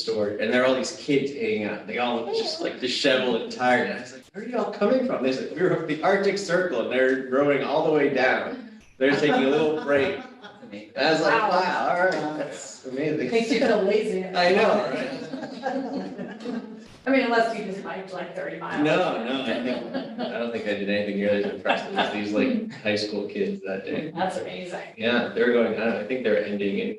store, and there are all these kids hanging out. They all look just like disheveled and tired. And I was like, where are you all coming from? They said, we were up the Arctic Circle, and they're growing all the way down. They're taking a little break. And I was like, wow, all right, that's amazing. Makes you feel lazy. I know, right? I mean, unless you just hiked like 30 miles. No, I don't think I did anything nearly as impressive as these like high school kids that day. That's amazing. Yeah, they're going, I don't know, I think they're ending in,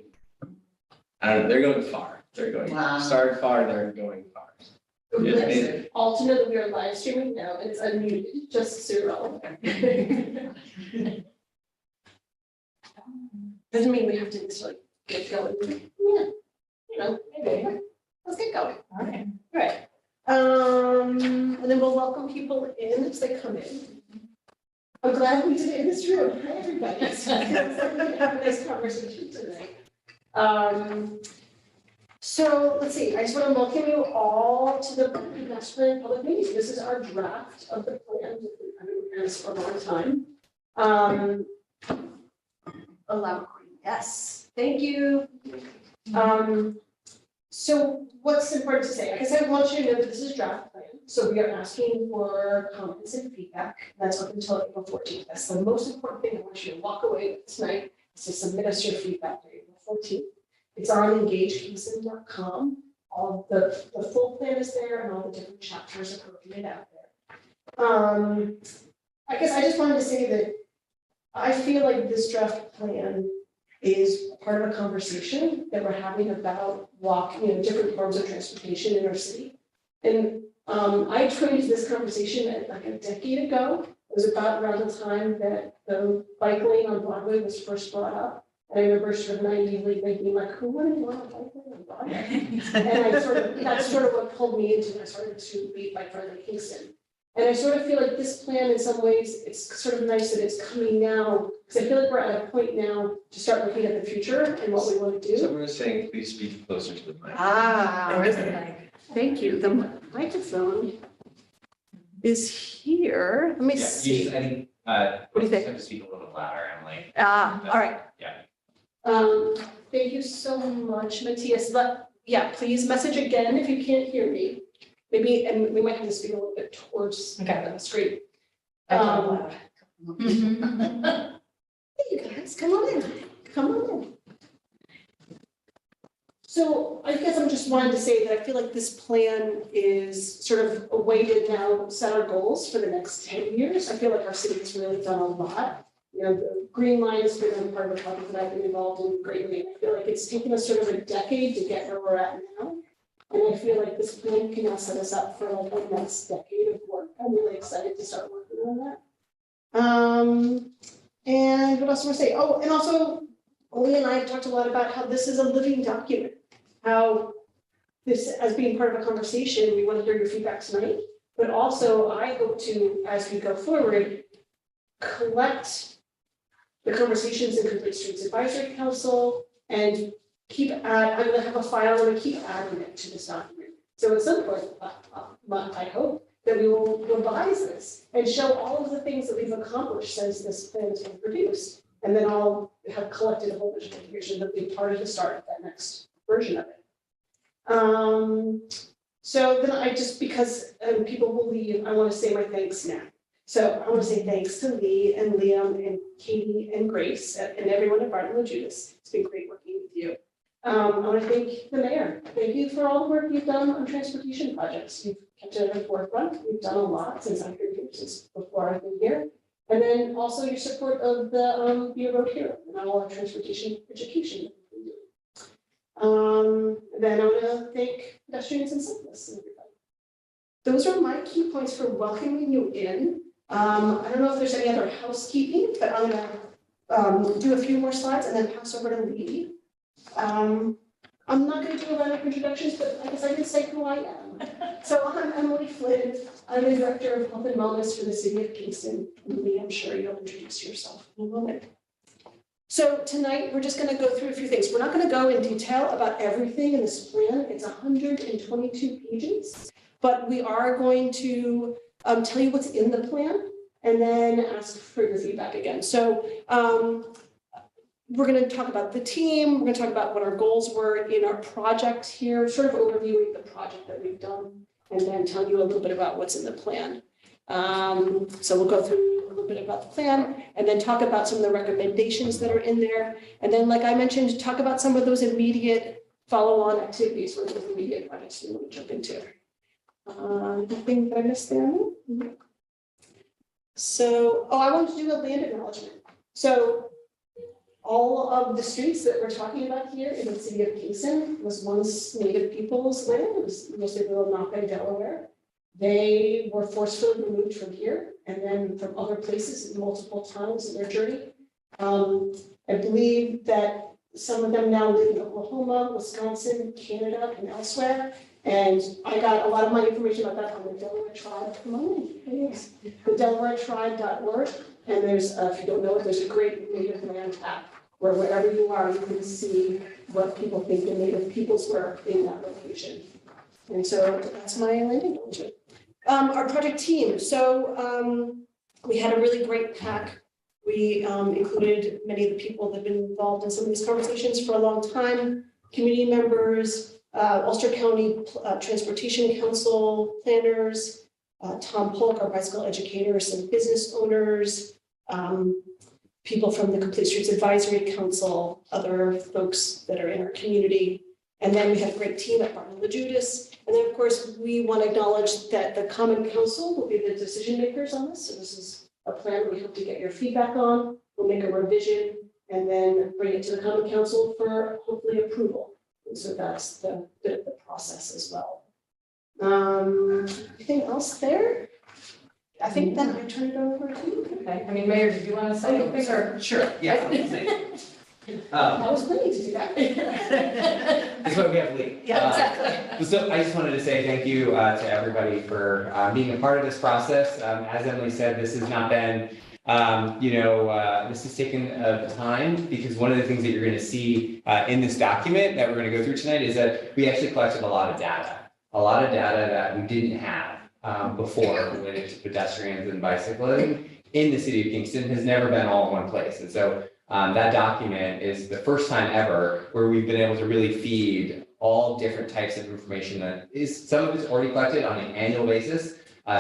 I don't know, they're going far. They're going, started far, they're going far. It's amazing. All to know that we are live streaming now and it's unmuted, just so you're all aware. Doesn't mean we have to just like get going. Yeah, you know, maybe. Let's get going. All right. All right. And then we'll welcome people in as they come in. I'm glad we did it in this room. Hi, everybody. It's like we can have a nice conversation tonight. So let's see, I just want to welcome you all to the Pedestrian public meeting. This is our draft of the plan. I've been doing this for a long time. Allow, yes, thank you. So what's important to say? I guess I want you to know that this is draft plan. So we are asking for comments and feedback. That's up until April 14th. That's the most important thing I want you to walk away with tonight, is to submit us your feedback by April 14th. It's on engagekingston.com. All the full plan is there and all the different chapters are broken out there. I guess I just wanted to say that I feel like this draft plan is part of a conversation that we're having about different forms of transportation in our city. And I trained this conversation like a decade ago. It was about around the time that the bike lane on Broadway was first brought up. And I remember sort of naively thinking like, who wouldn't want a bike lane on Broadway? And that's sort of what pulled me into it. I started to be bike friendly Kingston. And I sort of feel like this plan in some ways, it's sort of nice that it's coming now, because I feel like we're at a point now to start looking at the future and what we want to do. So I'm gonna say, please speak closer to the mic. There is a mic. Thank you. The microphone is here. Let me see. I think, What do you think? have to speak a little bit louder, Emily. All right. Yeah. Thank you so much, Matthias. Please message again if you can't hear me. Maybe, and we might have to speak a little bit towards the screen. I talk loud. Hey, you guys, come on in. Come on in. So I guess I'm just wanting to say that I feel like this plan is sort of a way to now set our goals for the next 10 years. I feel like our city has really done a lot. You know, the Green Line has been part of a project that I've been involved in greatly. And I feel like it's taken us sort of a decade to get where we're at now. And I feel like this plan can now set us up for like the next decade of work. I'm really excited to start working on that. And what else do I say? Oh, and also, Oli and I have talked a lot about how this is a living document. How this, as being part of a conversation, we want to hear your feedback tonight. But also, I hope to, as we go forward, collect the conversations in Complete Streets Advisory Council and I'm going to have a file and keep adding it to this document. So at some point, I hope that we will revise this and show all of the things that we've accomplished since this plan has been produced. And then I'll have collected a whole bunch of information that will be part of the start of that next version of it. So then because people will leave, I want to say my thanks now. So I want to say thanks to Lee and Liam and Katie and Grace and everyone at Barton and Judas. It's been great working with you. I want to thank the mayor. Thank you for all the work you've done on transportation projects. You've kept it at the forefront. You've done a lot since I've been here, since before I've been here. And then also your support of the Be a Road Hero and all our transportation education. Then I want to thank pedestrians and cyclists and everybody. Those are my key points for welcoming you in. I don't know if there's any other housekeeping, but I'm going to do a few more slides and then pass over to Lee. I'm not going to do a lot of introductions, but I guess I can say who I am. So I'm Emily Flynn. I'm the Director of Health and Wellness for the City of Kingston. And Lee, I'm sure you'll introduce yourself in a moment. So tonight, we're just going to go through a few things. We're not going to go in detail about everything in this plan. It's 122 pages, but we are going to tell you what's in the plan and then ask for your feedback again. So we're gonna talk about the team, we're gonna talk about what our goals were in our project here, sort of overviewing the project that we've done, and then tell you a little bit about what's in the plan. So we'll go through a little bit about the plan, and then talk about some of the recommendations that are in there. And then, like I mentioned, talk about some of those immediate follow-on activities, or those immediate projects we want to jump into. Anything that I missed there? So, I wanted to do a land acknowledgement. So all of the streets that we're talking about here in the city of Kingston was once Native people's land. It was mostly the Lenape, Delaware. They were forcefully removed from here and then from other places multiple times in their journey. I believe that some of them now live in Oklahoma, Wisconsin, Canada, and elsewhere. And I got a lot of my information about that from the Delaware Tribe. Come on, thanks. The DelawareTribe.org. And there's, if you don't know it, there's a great native land app where wherever you are, you can see what people think the native peoples were in that location. And so that's my landing acknowledgement. Our project team. So we had a really great pack. We included many of the people that have been involved in some of these conversations for a long time, community members, Ulster County Transportation Council planners, Tom Polk, our bicycle educator, some business owners, people from the Complete Streets Advisory Council, other folks that are in our community. And then we have a great team at Barton LaJudas. And then, of course, we want to acknowledge that the Common Council will be the decision makers on this. So this is a plan we hope to get your feedback on. We'll make a revision and then bring it to the Common Council for hopefully approval. And so that's the bit of the process as well. Anything else there? I think then I turn it over to you. Okay, I mean, Mayor, did you want to say anything or? Sure, yeah. I was planning to do that. That's why we have Lee. Yeah, exactly. So I just wanted to say thank you to everybody for being a part of this process. As Emily said, this has not been, this has taken time, because one of the things that you're going to see in this document that we're going to go through tonight is that we actually collected a lot of data that we didn't have before related to pedestrians and bicycling in the city of Kingston. Has never been all in one place. And so that document is the first time ever where we've been able to really feed all different types of information that is, some of it's already collected on an annual basis.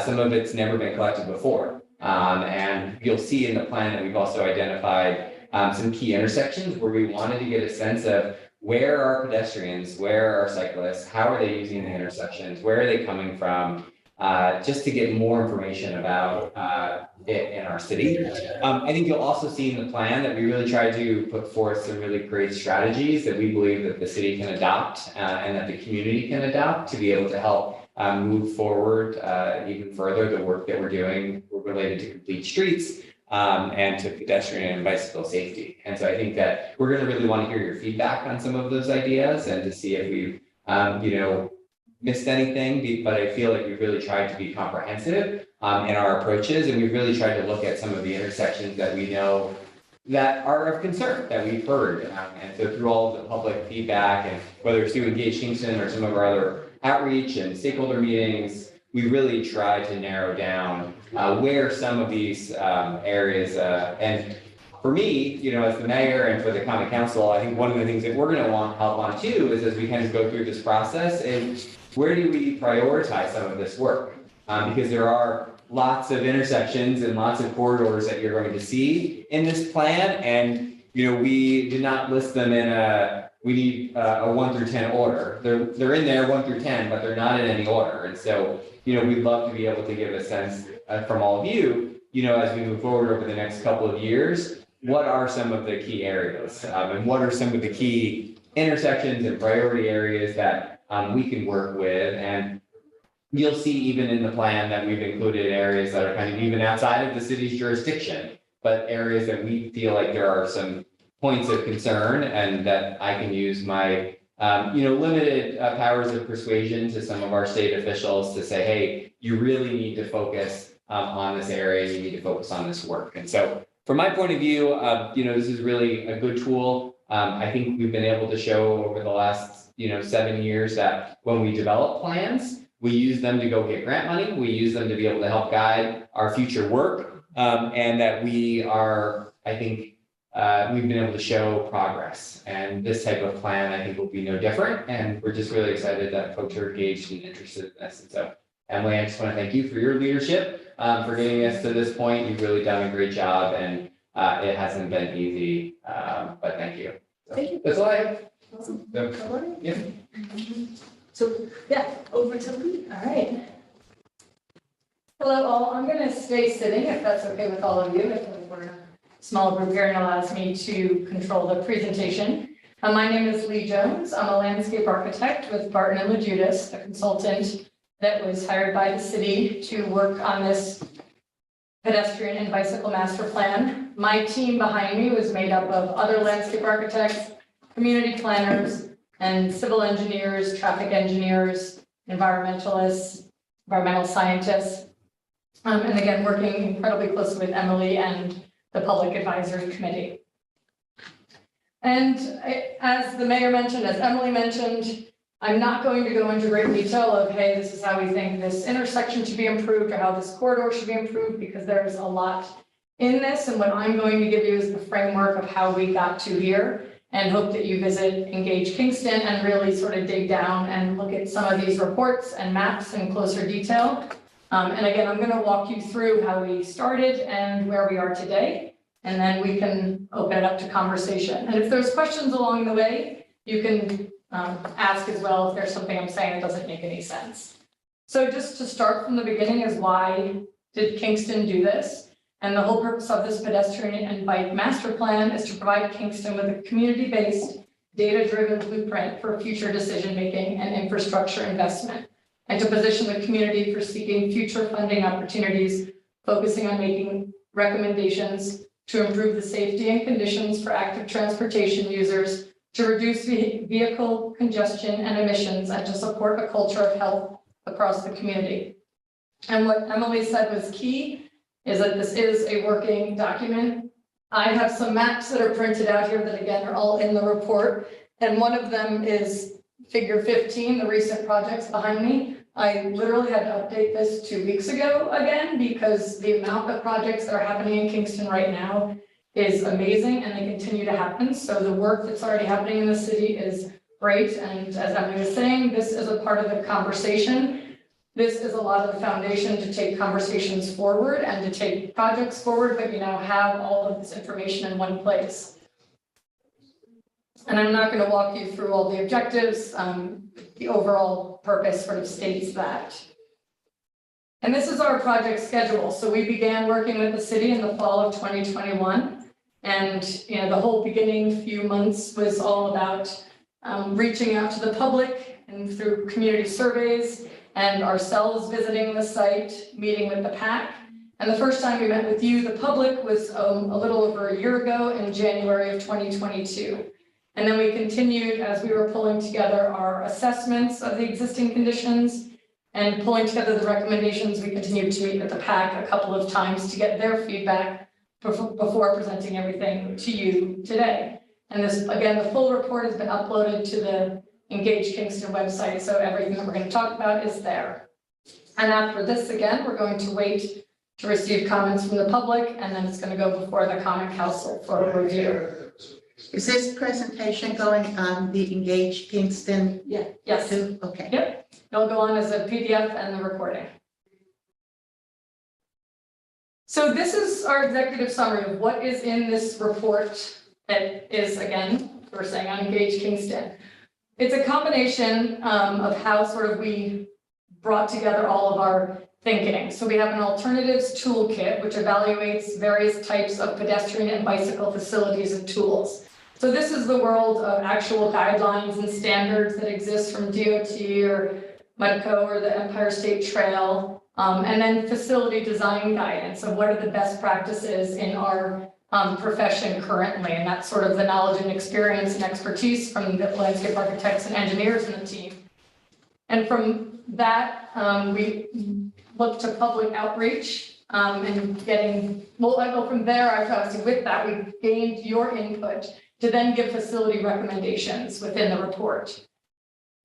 Some of it's never been collected before. And you'll see in the plan that we've also identified some key intersections where we wanted to get a sense of where are pedestrians, where are cyclists, how are they using the intersections, where are they coming from, just to get more information about it in our city. I think you'll also see in the plan that we really try to put forth some really great strategies that we believe that the city can adopt and that the community can adopt to be able to help move forward even further the work that we're doing related to complete streets and to pedestrian and bicycle safety. And so I think that we're going to really want to hear your feedback on some of those ideas and to see if we've, missed anything, but I feel like we've really tried to be comprehensive in our approaches, and we've really tried to look at some of the intersections that we know that are of concern that we've heard. And so through all of the public feedback, and whether it's through Engage Kingston or some of our other outreach and stakeholder meetings, we really tried to narrow down where some of these areas and for me, as the mayor and for the common council, I think one of the things that we're going to want help on too is as we kind of go through this process is where do we prioritize some of this work? Because there are lots of intersections and lots of corridors that you're going to see in this plan. And, we did not list them in we need a 1 through 10 order. They're in there 1 through 10, but they're not in any order. And so, we'd love to be able to give a sense from all of you, as we move forward over the next couple of years, what are some of the key areas and what are some of the key intersections and priority areas that we can work with. And you'll see even in the plan that we've included areas that are kind of even outside of the city's jurisdiction, but areas that we feel like there are some points of concern and that I can use my limited powers of persuasion to some of our state officials to say, hey, you really need to focus on this area, you need to focus on this work. And so from my point of view, this is really a good tool. I think we've been able to show over the last, 7 years that when we develop plans, we use them to go get grant money. We use them to be able to help guide our future work. And that we are, I think, we've been able to show progress. And this type of plan, I think, will be no different. And we're just really excited that folks are engaged and interested in this. And so, Emily, I just want to thank you for your leadership, for getting us to this point. You've really done a great job, and it hasn't been easy, but thank you. So, Thank you. that's all I have. Awesome. So, yeah. So, yeah, over to Lee. All right. Hello, all. I'm going to stay sitting if that's okay with all of you. If we're in a small group here and allows me to control the presentation. My name is Lee Jones. I'm a landscape architect with Barton and LaJudas, a consultant that was hired by the city to work on this pedestrian and bicycle master plan. My team behind me was made up of other landscape architects, community planners, and civil engineers, traffic engineers, environmentalists, environmental scientists. And again, working incredibly closely with Emily and the Public Advisory Committee. And as the mayor mentioned, as Emily mentioned, I'm not going to go into great detail of, hey, this is how we think this intersection should be improved or how this corridor should be improved, because there's a lot in this. And what I'm going to give you is the framework of how we got to here, and hope that you visit Engage Kingston and really sort of dig down and look at some of these reports and maps in closer detail. And again, I'm going to walk you through how we started and where we are today, and then we can open it up to conversation. And if there's questions along the way, you can ask as well if there's something I'm saying that doesn't make any sense. So just to start from the beginning is, why did Kingston do this? And the whole purpose of this pedestrian and bike master plan is to provide Kingston with a community-based, data-driven blueprint for future decision-making and infrastructure investment, and to position the community for seeking future funding opportunities, focusing on making recommendations to improve the safety and conditions for active transportation users, to reduce vehicle congestion and emissions, and to support a culture of health across the community. And what Emily said was key is that this is a working document. I have some maps that are printed out here that, again, are all in the report. And one of them is figure 15, the recent projects behind me. I literally had to update this 2 weeks ago again, because the amount of projects that are happening in Kingston right now is amazing, and they continue to happen. So the work that's already happening in the city is great. And as Emily was saying, this is a part of the conversation. This is a lot of the foundation to take conversations forward and to take projects forward, but you now have all of this information in one place. And I'm not going to walk you through all the objectives. The overall purpose sort of states that. And this is our project schedule. So we began working with the city in the fall of 2021. And the whole beginning few months was all about reaching out to the public and through community surveys, and ourselves visiting the site, meeting with the PAC. And the first time we met with you, the public, was a little over a year ago in January of 2022. And then we continued as we were pulling together our assessments of the existing conditions and pulling together the recommendations. We continued to meet with the PAC a couple of times to get their feedback before presenting everything to you today. And this, again, the full report has been uploaded to the Engage Kingston website, so everything that we're going to talk about is there. And after this, again, we're going to wait to receive comments from the public, and then it's going to go before the Common Council for a review. Is this presentation going on the Engage Kingston? Yeah. Yes, Too? Okay. Yep. It'll go on as a PDF and the recording. So this is our executive summary of what is in this report that is, again, we're saying on Engage Kingston. It's a combination of how sort of we brought together all of our thinking. So we have an alternatives toolkit, which evaluates various types of pedestrian and bicycle facilities and tools. So this is the world of actual guidelines and standards that exist from DOT or MUDCO or the Empire State Trail, and then facility design guidance of what are the best practices in our profession currently. And that's sort of the knowledge and experience and expertise from the landscape architects and engineers in the team. And from that, we look to public outreach and getting, well, I go from there, obviously with that, we gained your input to then give facility recommendations within the report.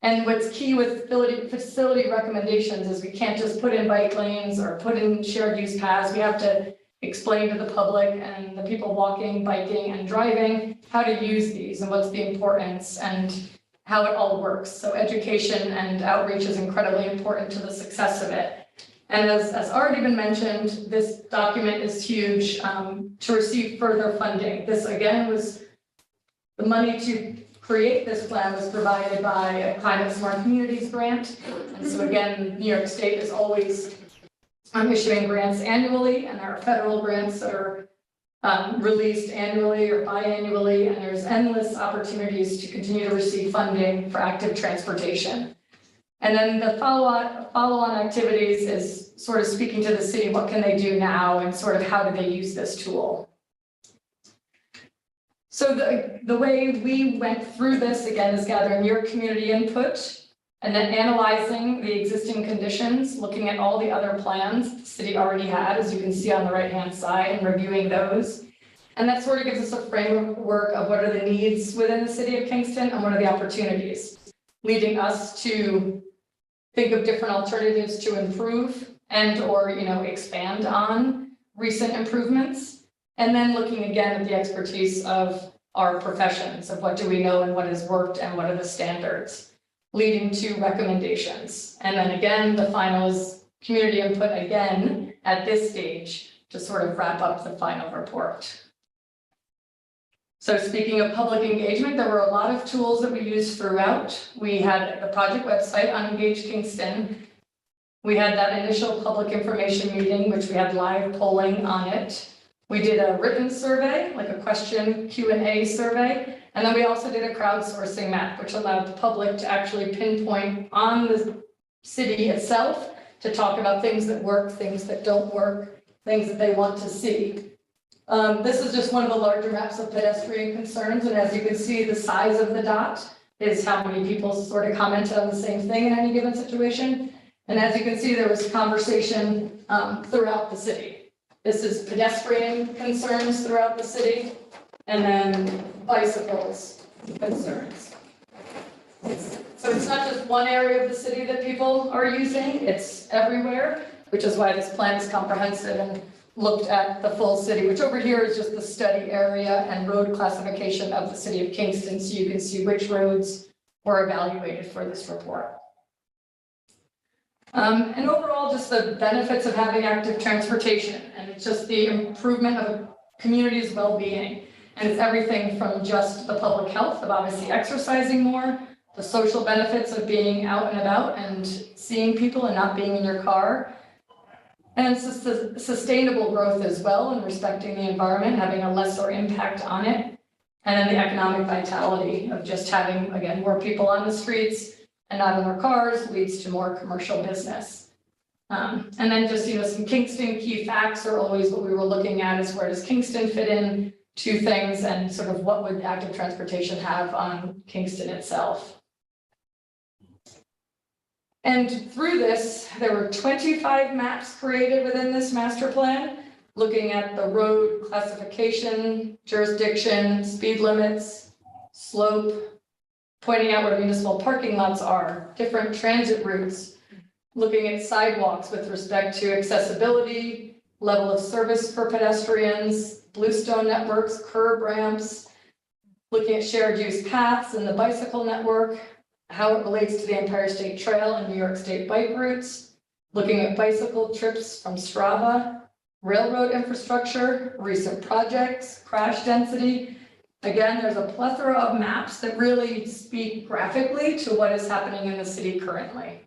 And what's key with facility recommendations is we can't just put in bike lanes or put in shared use paths. We have to explain to the public and the people walking, biking, and driving how to use these and what's the importance and how it all works. So education and outreach is incredibly important to the success of it. And as already been mentioned, this document is huge to receive further funding. This again was the money to create this plan was provided by a Climate Smart Communities grant. And so again, New York State is always issuing grants annually, and there are federal grants that are released annually or biannually, and there's endless opportunities to continue to receive funding for active transportation. And then the follow-on activities is sort of speaking to the city, what can they do now, and sort of how do they use this tool. So the way we went through this, again, is gathering your community input and then analyzing the existing conditions, looking at all the other plans the city already had, as you can see on the right-hand side, and reviewing those. And that sort of gives us a framework of what are the needs within the city of Kingston and what are the opportunities, leading us to think of different alternatives to improve and or expand on recent improvements. And then looking again at the expertise of our professions, of what do we know and what has worked and what are the standards, leading to recommendations. And then again, the final is community input again at this stage to sort of wrap up the final report. So speaking of public engagement, there were a lot of tools that we used throughout. We had the project website on Engage Kingston. We had that initial public information meeting, which we had live polling on it. We did a written survey, like a question Q&A survey. And then we also did a crowdsourcing map, which allowed the public to actually pinpoint on the city itself to talk about things that work, things that don't work, things that they want to see. This is just one of the larger maps of pedestrian concerns. And as you can see, the size of the dot is how many people sort of commented on the same thing in any given situation. And as you can see, there was conversation throughout the city. This is pedestrian concerns throughout the city, and then bicycles concerns. So it's not just one area of the city that people are using, it's everywhere, which is why this plan is comprehensive and looked at the full city, which over here is just the study area and road classification of the city of Kingston, so you can see which roads were evaluated for this report. And overall, just the benefits of having active transportation, and it's just the improvement of a community's well-being. And it's everything from just the public health of obviously exercising more, the social benefits of being out and about and seeing people and not being in your car. And it's just the sustainable growth as well, and respecting the environment, having a lesser impact on it. And then the economic vitality of just having, again, more people on the streets and not in their cars leads to more commercial business. And then just, some Kingston key facts are always what we were looking at, is where does Kingston fit in to things, and sort of what would active transportation have on Kingston itself. And through this, there were 25 maps created within this master plan, looking at the road classification, jurisdiction, speed limits, slope, pointing out where municipal parking lots are, different transit routes, looking at sidewalks with respect to accessibility, level of service for pedestrians, bluestone networks, curb ramps, looking at shared use paths and the bicycle network, how it relates to the Empire State Trail and New York State bike routes, looking at bicycle trips from Strava, railroad infrastructure, recent projects, crash density. Again, there's a plethora of maps that really speak graphically to what is happening in the city currently.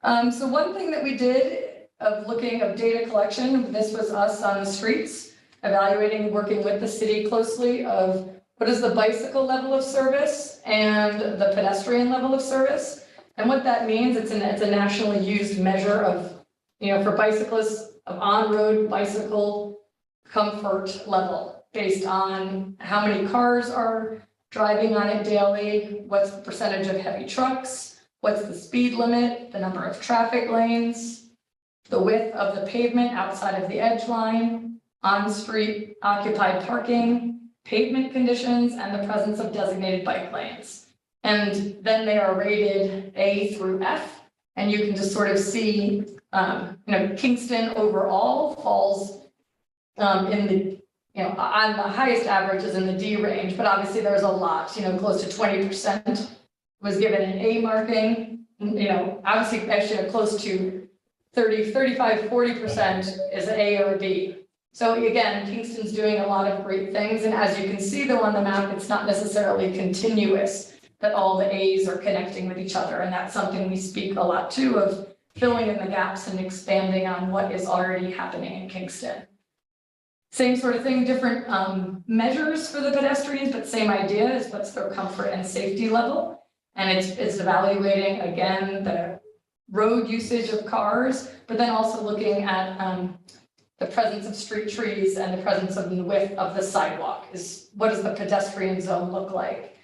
So one thing that we did of looking of data collection, this was us on the streets, evaluating, working with the city closely of what is the bicycle level of service and the pedestrian level of service. And what that means, it's a nationally used measure of, for bicyclists, of on-road bicycle comfort level, based on how many cars are driving on it daily, what's the percentage of heavy trucks, what's the speed limit, the number of traffic lanes, the width of the pavement outside of the edge line, on-street occupied parking, pavement conditions, and the presence of designated bike lanes. And then they are rated A through F, And you can just sort of see, Kingston overall falls in the, on the highest average is in the D range, but obviously there's a lot, close to 20% was given an A marking, obviously actually close to 30, 35, 40% is an A or a B. So again, Kingston's doing a lot of great things, and as you can see though on the map, it's not necessarily continuous, that all the A's are connecting with each other, and that's something we speak a lot too, of filling in the gaps and expanding on what is already happening in Kingston. Same sort of thing, different measures for the pedestrians, but same idea is what's their comfort and safety level. And it's evaluating, again, the road usage of cars, but then also looking at the presence of street trees and the presence of the width of the sidewalk. What does the pedestrian zone look like?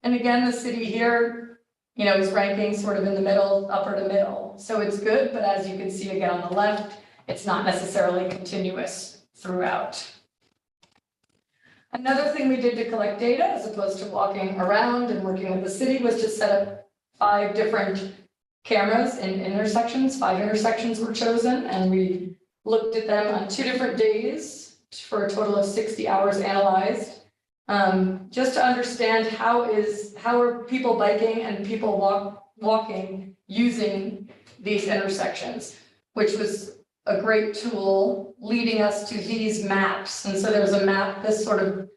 And again, the city here, is ranking sort of in the middle, upper to middle. So it's good, but as you can see again on the left, it's not necessarily continuous throughout. Another thing we did to collect data, as opposed to walking around and working with the city, was to set up 5 different cameras in intersections. 5 intersections were chosen, and we looked at them on 2 different days for a total of 60 hours analyzed, just to understand how are people biking and people walking using these intersections, which was a great tool leading us to these maps. And so there's a map, this sort of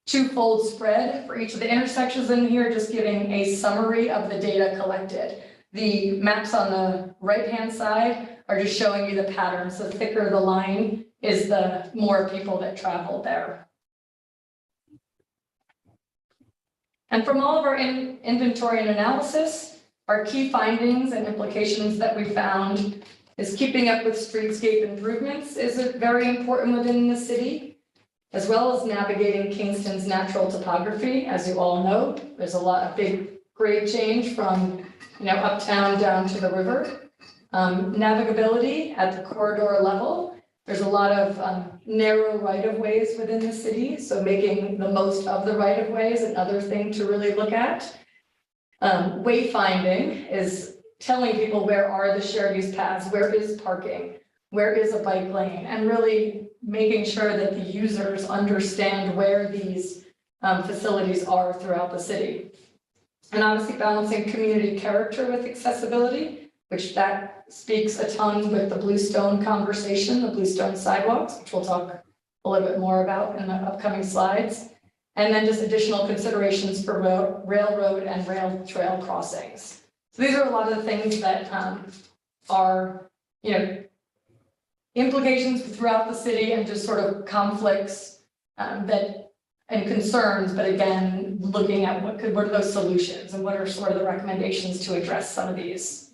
2-fold spread for each of the intersections in here, just giving a summary of the data collected. The maps on the right-hand side are just showing you the patterns. The thicker the line is, the more people that travel there. And from all of our inventory and analysis, our key findings and implications that we found is keeping up with streetscape improvements is very important within the city, as well as navigating Kingston's natural topography. As you all know, there's a lot of big grade change from uptown down to the river. Navigability at the corridor level. There's a lot of narrow right-of-ways within the city, so making the most of the right-of-ways, another thing to really look at. Wayfinding is telling people where are the shared use paths, where is parking, where is a bike lane, and really making sure that the users understand where these facilities are throughout the city. And obviously balancing community character with accessibility, which that speaks a ton with the Bluestone conversation, the Bluestone sidewalks, which we'll talk a little bit more about in the upcoming slides. And then just additional considerations for railroad and rail trail crossings. So these are a lot of the things that are, implications throughout the city and just sort of conflicts and concerns, but again, looking at what are those solutions and what are sort of the recommendations to address some of these.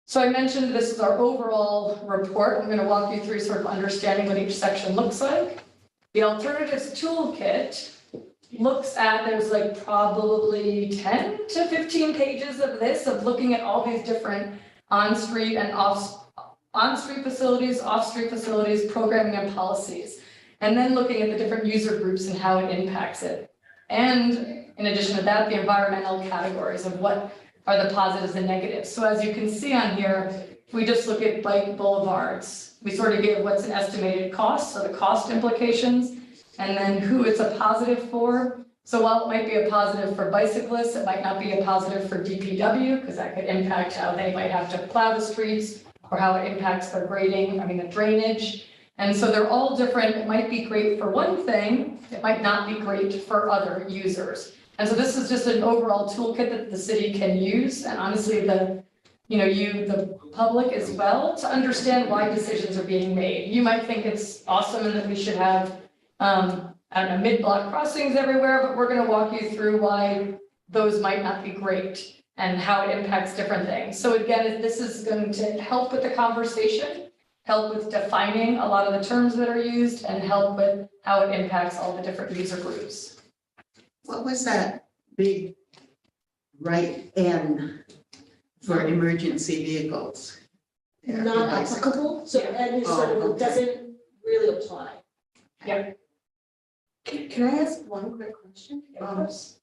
So I mentioned this is our overall report. I'm going to walk you through sort of understanding what each section looks like. The alternatives toolkit looks at, there's like probably 10 to 15 pages of this, of looking at all these different on-street and on-street facilities, off-street facilities, programming and policies, and then looking at the different user groups and how it impacts it. And in addition to that, the environmental categories of what are the positives and negatives. So as you can see on here, if we just look at bike boulevards, we sort of give what's an estimated cost, so the cost implications, and then who it's a positive for. So while it might be a positive for bicyclists, it might not be a positive for DPW, because that could impact how they might have to plow the streets or how it impacts their grading, the drainage. And so they're all different. It might be great for one thing, it might not be great for other users. And so this is just an overall toolkit that the city can use, and honestly, the public as well, to understand why decisions are being made. You might think it's awesome and that we should have, mid-block crossings everywhere, but we're going to walk you through why those might not be great and how it impacts different things. So again, this is going to help with the conversation, help with defining a lot of the terms that are used, and help with how it impacts all the different user groups. What was that big right N for emergency vehicles? There, Not bicycle. applicable, so N is sort of, okay. doesn't really apply. Yep. Can I ask one quick question?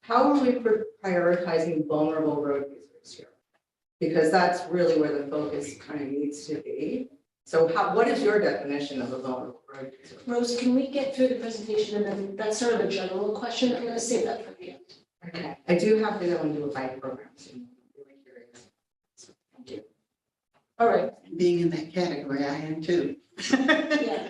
How are we prioritizing vulnerable road users here? Because that's really where the focus kind of needs to be. So what is your definition of a vulnerable road user? Rose, can we get through the presentation and then that's sort of a general question, I'm gonna save that for the end. Okay, I do have to go and do a bike program soon. I'm really curious. So, thank you. All right, Being in that category, I am too. yeah.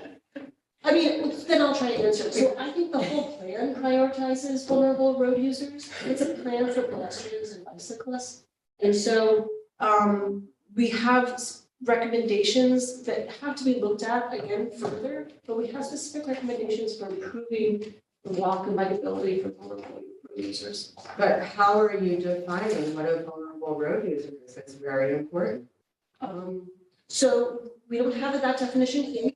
I mean, then I'll try to answer. So I think the whole plan prioritizes vulnerable road users. It's a plan for pedestrians and bicyclists. And so we have recommendations that have to be looked at again further, but we have specific recommendations for improving the walk and bikeability for vulnerable road users. But how are you defining what a vulnerable road user is? It's very important. So we don't have that definition in,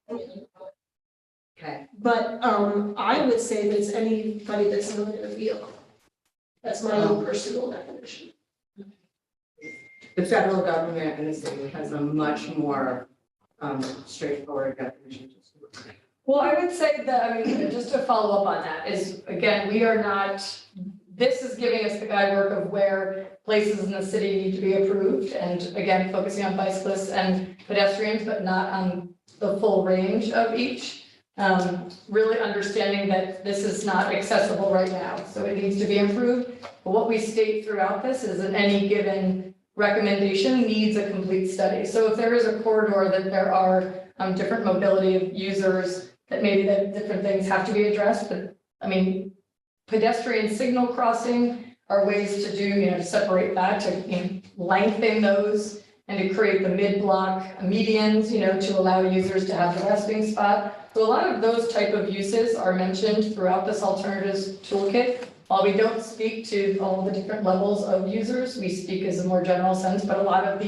Okay, but I would say that it's anybody that's not in a vehicle. That's my own personal definition. the federal government and the state has a much more straightforward definition. Well, I would say that, I mean, just to follow up on that is, again, we are not, this is giving us the guidework of where places in the city need to be approved. And again, focusing on bicyclists and pedestrians, but not on the full range of each. Really understanding that this is not accessible right now, so it needs to be improved. But what we state throughout this is that any given recommendation needs a complete study. So if there is a corridor that there are different mobility of users, that maybe that different things have to be addressed, but I mean, pedestrian signal crossing are ways to do, to separate that, to lengthen those and to create the mid-block medians, to allow users to have the resting spot. So a lot of those type of uses are mentioned throughout this alternatives toolkit. While we don't speak to all the different levels of users, we speak as a more general sense, but a lot of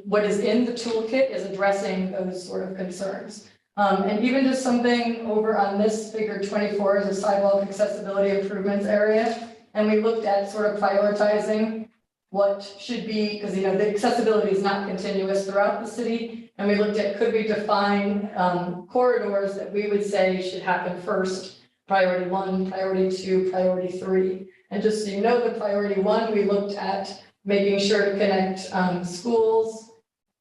what is in the toolkit is addressing those sort of concerns. And even just something over on this figure 24 is a sidewalk accessibility improvements area. And we looked at sort of prioritizing what should be, because the accessibility is not continuous throughout the city. And we looked at, could we define corridors that we would say should happen first, priority 1, priority 2, priority 3. And just so you know, the priority 1, we looked at making sure to connect schools,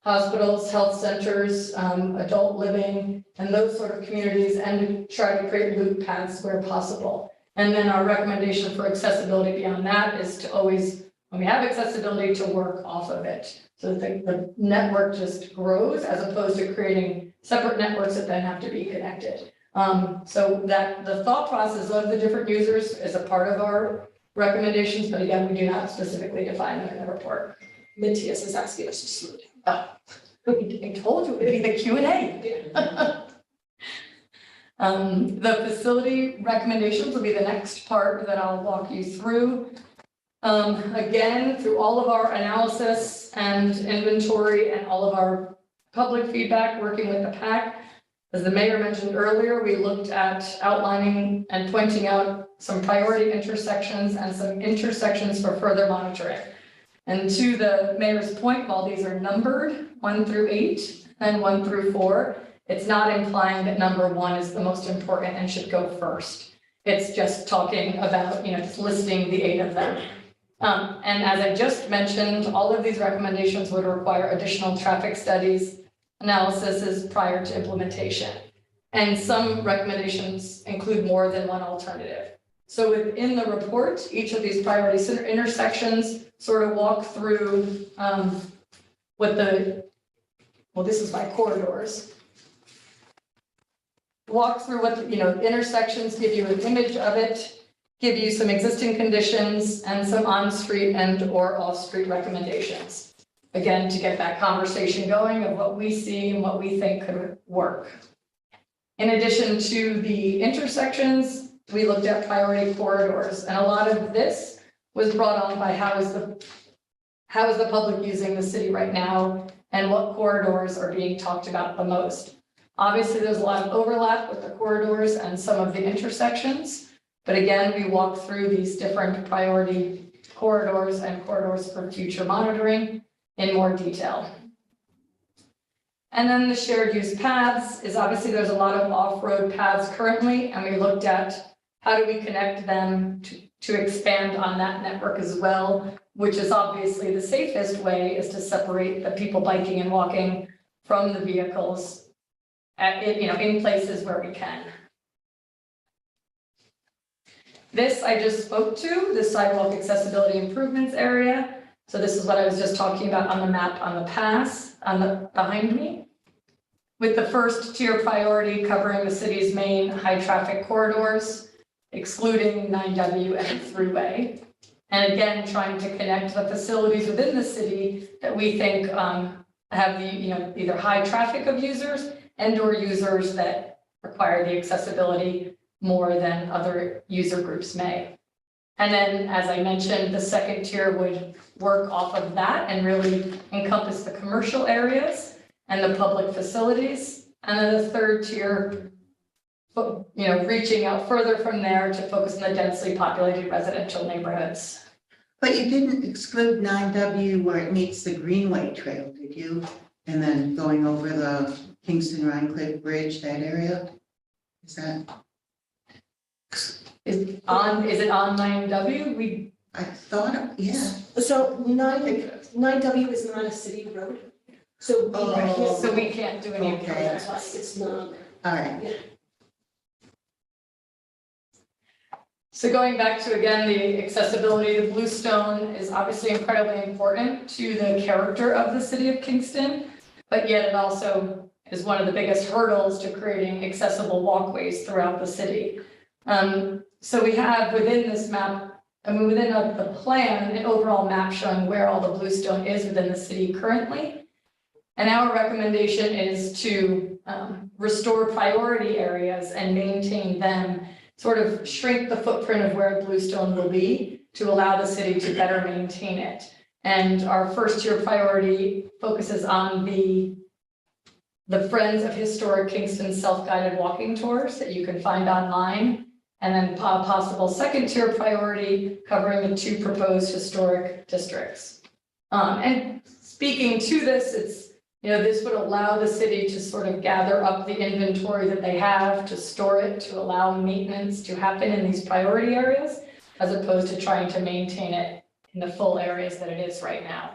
hospitals, health centers, adult living, and those sort of communities, and to try to create loop paths where possible. And then our recommendation for accessibility beyond that is to always, when we have accessibility, to work off of it. So that the network just grows as opposed to creating separate networks that then have to be connected. So that the thought process of the different users is a part of our recommendations, but again, we do not specifically define them in the report. Matthias is asking us to slow down. I told you, it'd be the Q&A. The facility recommendations will be the next part that I'll walk you through. Again, through all of our analysis and inventory and all of our public feedback, working with the PAC, as the mayor mentioned earlier, we looked at outlining and pointing out some priority intersections and some intersections for further monitoring. And to the mayor's point, while these are numbered 1 through 8 and 1 through 4, it's not implying that number 1 is the most important and should go first. It's just talking about, just listing the 8 of them. And as I just mentioned, all of these recommendations would require additional traffic studies, analysis prior to implementation. And some recommendations include more than one alternative. So within the report, each of these priority intersections sort of walk through this is by corridors. Walk through what, intersections, give you an image of it, give you some existing conditions and some on-street and or off-street recommendations. Again, to get that conversation going of what we see and what we think could work. In addition to the intersections, we looked at priority corridors, and a lot of this was brought on by how is the public using the city right now and what corridors are being talked about the most. Obviously, there's a lot of overlap with the corridors and some of the intersections, but again, we walk through these different priority corridors and corridors for future monitoring in more detail. And then the shared use paths is obviously there's a lot of off-road paths currently, and we looked at how do we connect them to expand on that network as well, which is obviously the safest way is to separate the people biking and walking from the vehicles in places where we can. This I just spoke to, the sidewalk accessibility improvements area. So this is what I was just talking about on the map on the pass behind me. With the first tier priority covering the city's main high traffic corridors, excluding 9W and the Thruway. And again, trying to connect the facilities within the city that we think have the, either high traffic of users and or users that require the accessibility more than other user groups may. And then, as I mentioned, the second tier would work off of that and really encompass the commercial areas and the public facilities. And then the third tier, reaching out further from there to focus on the densely populated residential neighborhoods. But you didn't exclude 9W where it meets the Greenway Trail, did you? And then going over the Kingston Rhine Cliff Bridge, that area? Is that? Is it on 9W? I thought, yeah. So 9W is not a city road, so We can't do any of Okay. that's why that. it's not. All right. So going back to, again, the accessibility, the Bluestone is obviously incredibly important to the character of the city of Kingston, but yet it also is one of the biggest hurdles to creating accessible walkways throughout the city. So we have within this map, within the plan, an overall map showing where all the Bluestone is within the city currently. And our recommendation is to restore priority areas and maintain them, sort of shrink the footprint of where Bluestone will be to allow the city to better maintain it. And our first tier priority focuses on the Friends of Historic Kingston self-guided walking tours that you can find online. And then possible second tier priority covering the 2 proposed historic districts. And speaking to this, it's, this would allow the city to sort of gather up the inventory that they have, to store it, to allow maintenance to happen in these priority areas, as opposed to trying to maintain it in the full areas that it is right now.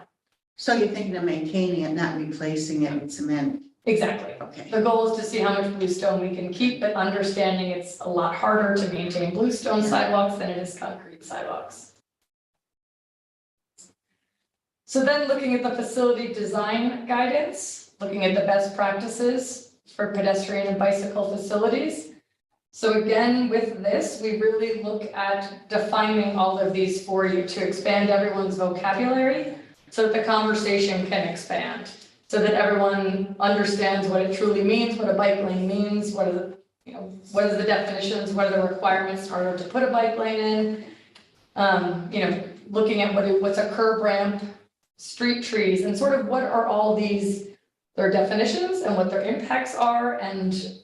So you're thinking of maintaining it, not replacing it with cement? Exactly. Okay. The goal is to see how much Bluestone we can keep, but understanding it's a lot harder to maintain Bluestone sidewalks than it is concrete sidewalks. So then looking at the facility design guidance, looking at the best practices for pedestrian and bicycle facilities. So again, with this, we really look at defining all of these for you to expand everyone's vocabulary so that the conversation can expand. So that everyone understands what it truly means, what a bike lane means, what are the definitions, what are the requirements in order to put a bike lane in, looking at what's a curb ramp, street trees, and sort of what are all their definitions and what their impacts are and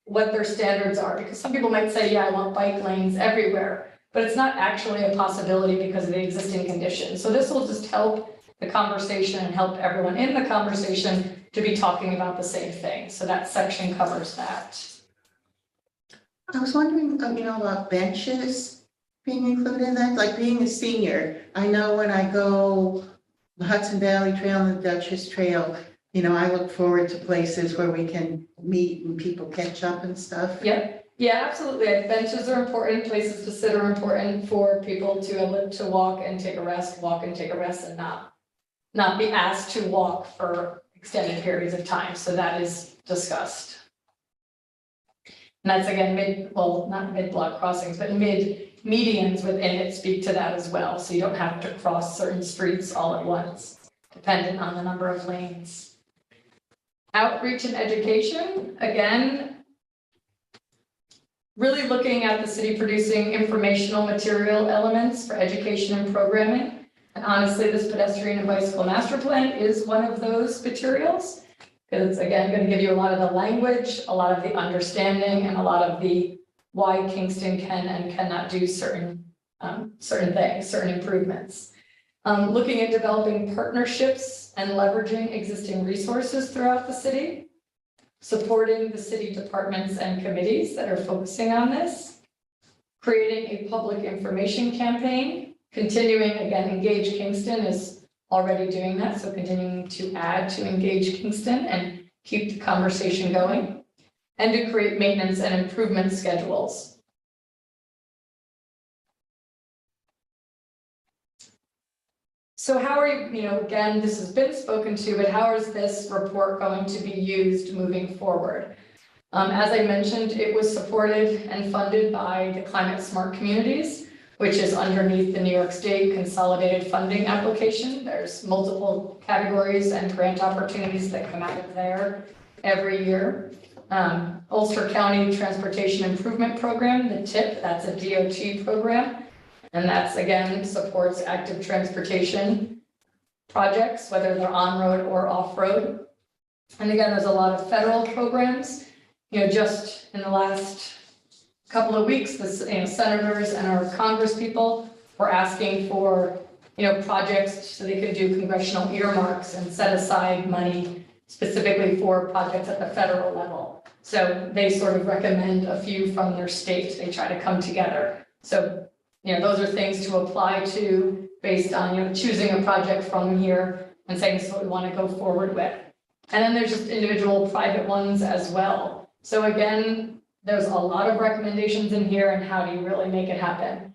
what their standards are. Because some people might say, yeah, I want bike lanes everywhere, but it's not actually a possibility because of the existing conditions. So this will just help the conversation and help everyone in the conversation to be talking about the same thing. So that section covers that. I was wondering, about benches being included in that, like being a senior. I know when I go the Hudson Valley Trail and the Dutchess Trail, I look forward to places where we can meet and people catch up and stuff. Yep. Yeah, absolutely. Benches are important, places to sit are important for people to be able to walk and take a rest, and not be asked to walk for extended periods of time. So that is discussed. And that's again, not mid-block crossings, but medians within it speak to that as well. So you don't have to cross certain streets all at once, dependent on the number of lanes. Outreach and education, again, really looking at the city producing informational material elements for education and programming. And honestly, this pedestrian and bicycle master plan is one of those materials, because it's again going to give you a lot of the language, a lot of the understanding, and a lot of the why Kingston can and cannot do certain things, certain improvements. Looking at developing partnerships and leveraging existing resources throughout the city, supporting the city departments and committees that are focusing on this, creating a public information campaign, continuing, again, Engage Kingston is already doing that, so continuing to add to Engage Kingston and keep the conversation going, and to create maintenance and improvement schedules. So how are you, again, this has been spoken to, but how is this report going to be used moving forward? As I mentioned, it was supported and funded by the Climate Smart Communities, which is underneath the New York State Consolidated Funding application. There's multiple categories and grant opportunities that come out of there every year. Ulster County Transportation Improvement Program, the TIP, that's a DOT program. And that's, again, supports active transportation projects, whether they're on-road or off-road. And again, there's a lot of federal programs. Just in the last couple of weeks, the senators and our congresspeople were asking for, projects so they could do congressional earmarks and set aside money specifically for projects at the federal level. So they sort of recommend a few from their state. They try to come together. So, those are things to apply to based on, choosing a project from here and saying this is what we want to go forward with. And then there's just individual private ones as well. So again, there's a lot of recommendations in here and how do you really make it happen.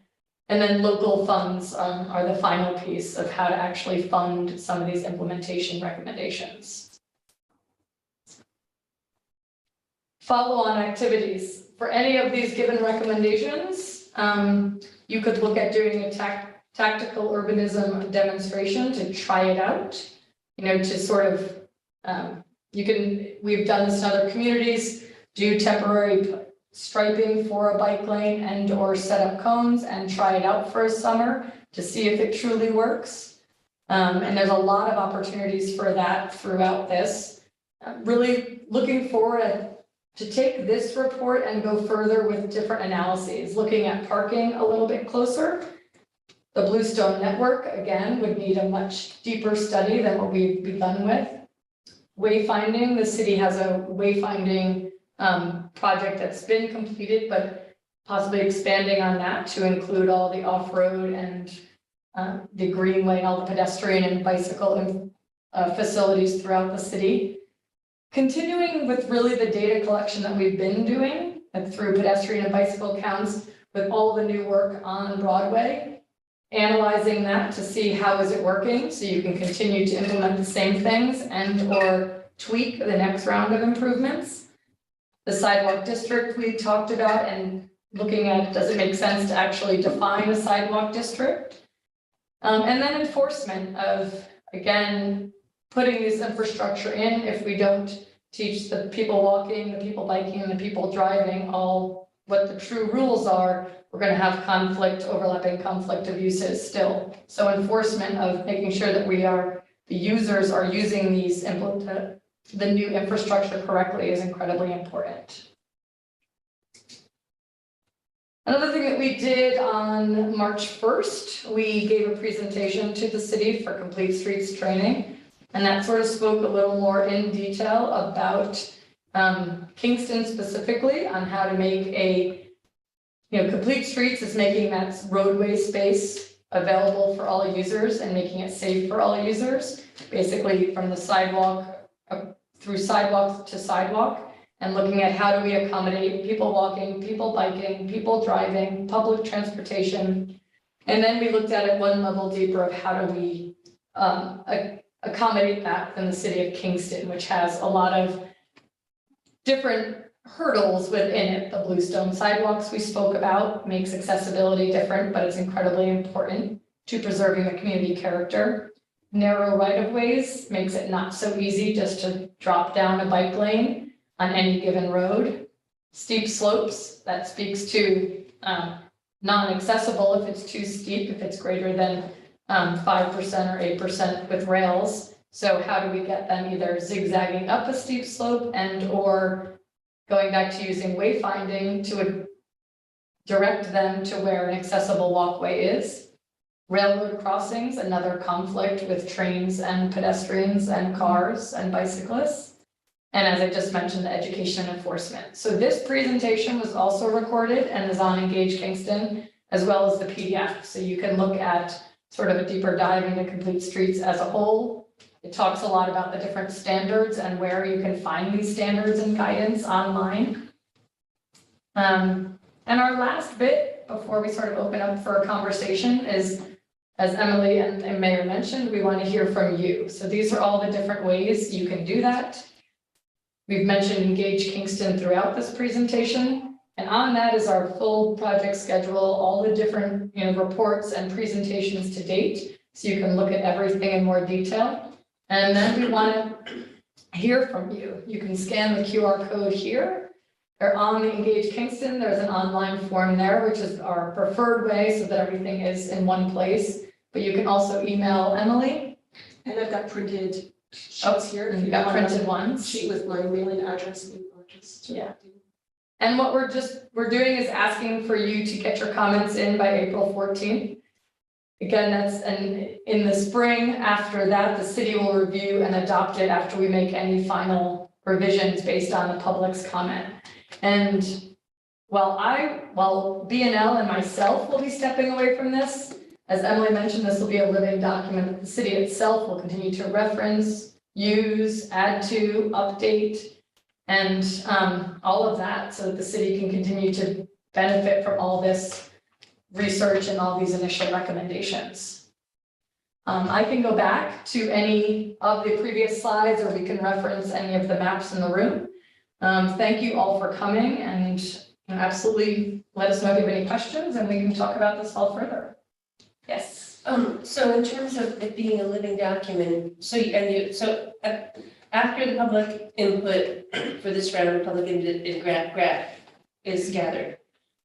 And then local funds are the final piece of how to actually fund some of these implementation recommendations. Follow-on activities. For any of these given recommendations, you could look at doing a tactical urbanism demonstration to try it out, to sort of, we've done this in other communities, do temporary striping for a bike lane and or set up cones and try it out for a summer to see if it truly works. And there's a lot of opportunities for that throughout this. Really looking forward to take this report and go further with different analyses, looking at parking a little bit closer. The Bluestone Network, again, would need a much deeper study than what we've begun with. Wayfinding, the city has a wayfinding project that's been completed, but possibly expanding on that to include all the off-road and the greenway and all the pedestrian and bicycle facilities throughout the city. Continuing with really the data collection that we've been doing through pedestrian and bicycle counts with all the new work on Broadway, analyzing that to see how is it working so you can continue to implement the same things and or tweak the next round of improvements. The sidewalk district we talked about and looking at, does it make sense to actually define a sidewalk district? And then enforcement of, again, putting this infrastructure in. If we don't teach the people walking, the people biking, and the people driving all what the true rules are, we're going to have overlapping conflict of uses still. So enforcement of making sure that the users are using the new infrastructure correctly is incredibly important. Another thing that we did on March 1st, we gave a presentation to the city for Complete Streets training, and that sort of spoke a little more in detail about Kingston specifically on how to make Complete Streets is making that roadway space available for all users and making it safe for all users, basically from the sidewalk through sidewalk to sidewalk, and looking at how do we accommodate people walking, people biking, people driving, public transportation. And then we looked at it one level deeper of how do we accommodate that in the city of Kingston, which has a lot of different hurdles within it. The Bluestone sidewalks we spoke about makes accessibility different, but it's incredibly important to preserving the community character. Narrow right-of-ways makes it not so easy just to drop down a bike lane on any given road. Steep slopes, that speaks to non-accessible if it's too steep, if it's greater than 5% or 8% with rails. So how do we get them either zigzagging up a steep slope and or going back to using wayfinding to direct them to where an accessible walkway is? Railroad crossings, another conflict with trains and pedestrians and cars and bicyclists. And as I just mentioned, the education and enforcement. So this presentation was also recorded and is on Engage Kingston, as well as the PDF. So you can look at sort of a deeper dive into Complete Streets as a whole. It talks a lot about the different standards and where you can find these standards and guidance online. And our last bit before we sort of open up for a conversation is, as Emily and Mayor mentioned, we want to hear from you. So these are all the different ways you can do that. We've mentioned Engage Kingston throughout this presentation, and on that is our full project schedule, all the different reports and presentations to date, so you can look at everything in more detail. And then we want to hear from you. You can scan the QR code here, or on the Engage Kingston, there's an online form there, which is our preferred way so that everything is in one place. But you can also email Emily. And I've got printed sheets here. And you got printed ones. Sheet with my mailing address and just. Yeah. And what we're doing is asking for you to get your comments in by April 14th. Again, that's in the spring. After that, the city will review and adopt it after we make any final revisions based on the public's comment. And while B&L and myself will be stepping away from this, as Emily mentioned, this will be a living document that the city itself will continue to reference, use, add to, update, and all of that, so that the city can continue to benefit from all this research and all these initial recommendations. I can go back to any of the previous slides, or we can reference any of the maps in the room. Thank you all for coming, and absolutely let us know if you have any questions, and we can talk about this all further. Yes. So in terms of it being a living document, after the public input for this round, the public graph is gathered,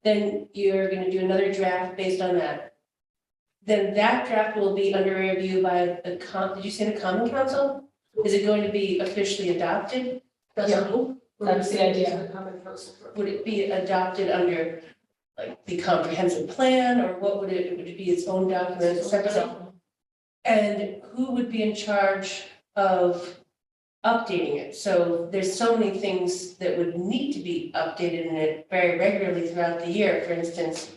then you're going to do another draft based on that. Then that draft will be under review by did you say the Common Council? Is it going to be officially adopted? That's our hope. That's the idea. Would it be adopted under like the comprehensive plan, or what would it be its own document separately? And who would be in charge of updating it? So there's so many things that would need to be updated in it very regularly throughout the year. For instance,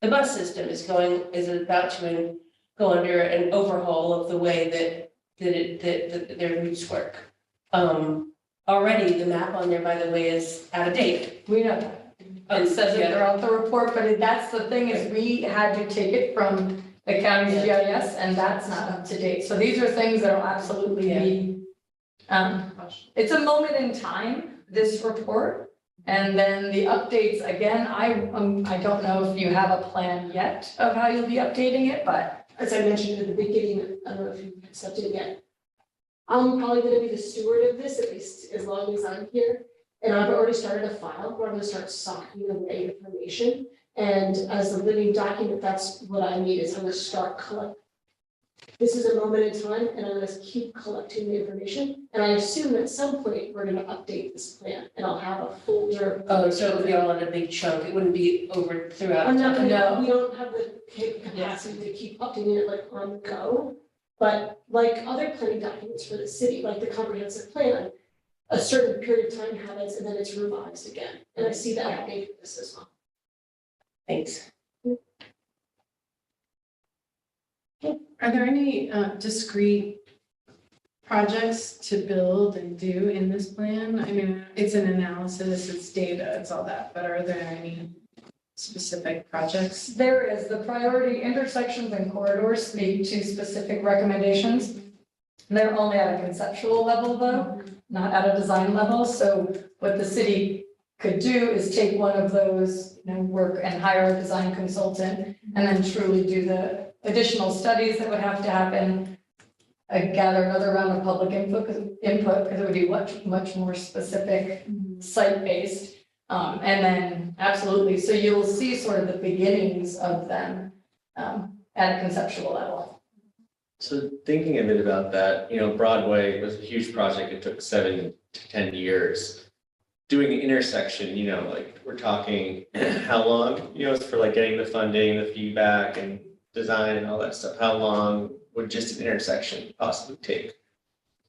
the bus system is about to go under an overhaul of the way that their routes work. Already the map on there, by the way, is out of date. We know that. It says it throughout the report, but that's the thing, is we had to take it from the county's GIS, and that's not up to date. So these are things that will absolutely be, it's a moment in time, this report. And then the updates, again, I don't know if you have a plan yet of how you'll be updating it, but. As I mentioned at the beginning, I don't know if you've accepted it yet. I'm probably gonna be the steward of this, at least as long as I'm here. And I've already started a file where I'm gonna start socking away information. And as a living document, that's what I need, is I'm gonna start collecting. This is a moment in time, and I'm gonna keep collecting the information. And I assume at some point, we're gonna update this plan, and I'll have a folder. Oh, so it'll be all in a big chunk. It wouldn't be over throughout. I'm not time. gonna, we don't have the capacity to keep updating it like on the go. But like other planning documents for the city, like the comprehensive plan, a certain period of time happens and then it's revised again. And I see that happening for this as well. Thanks. Are there any discrete projects to build and do in this plan? I mean, it's an analysis, it's data, it's all that, but are there any specific projects? There is. The priority intersections and corridors speak to specific recommendations. They're only at a conceptual level though, not at a design level. So what the city could do is take one of those, work and hire a design consultant, and then truly do the additional studies that would have to happen, gather another round of public input because it would be much more specific, site-based. And then absolutely, so you'll see sort of the beginnings of them at a conceptual level. So thinking a bit about that, Broadway was a huge project. It took 7 to 10 years. Doing an intersection, like we're talking how long, it's for like getting the funding, the feedback and design and all that stuff. How long would just an intersection possibly take?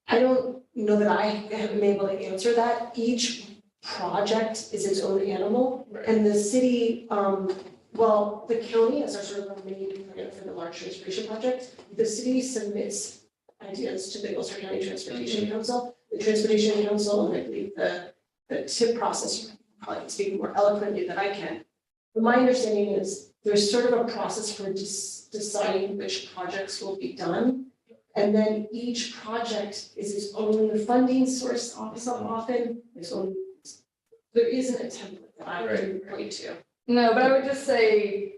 I don't know that I have been able to answer that. Each project is its own animal. And the city, well, the county as our sort of main plan for the large transportation project, the city submits ideas to the Ulster County Transportation Council. The Transportation Council, and I believe the TIP process, you probably can speak more eloquently than I can. But my understanding is there's sort of a process for deciding which projects will be done. And then each project is its own funding source often, its own, there isn't a template that I can point to. No, but I would just say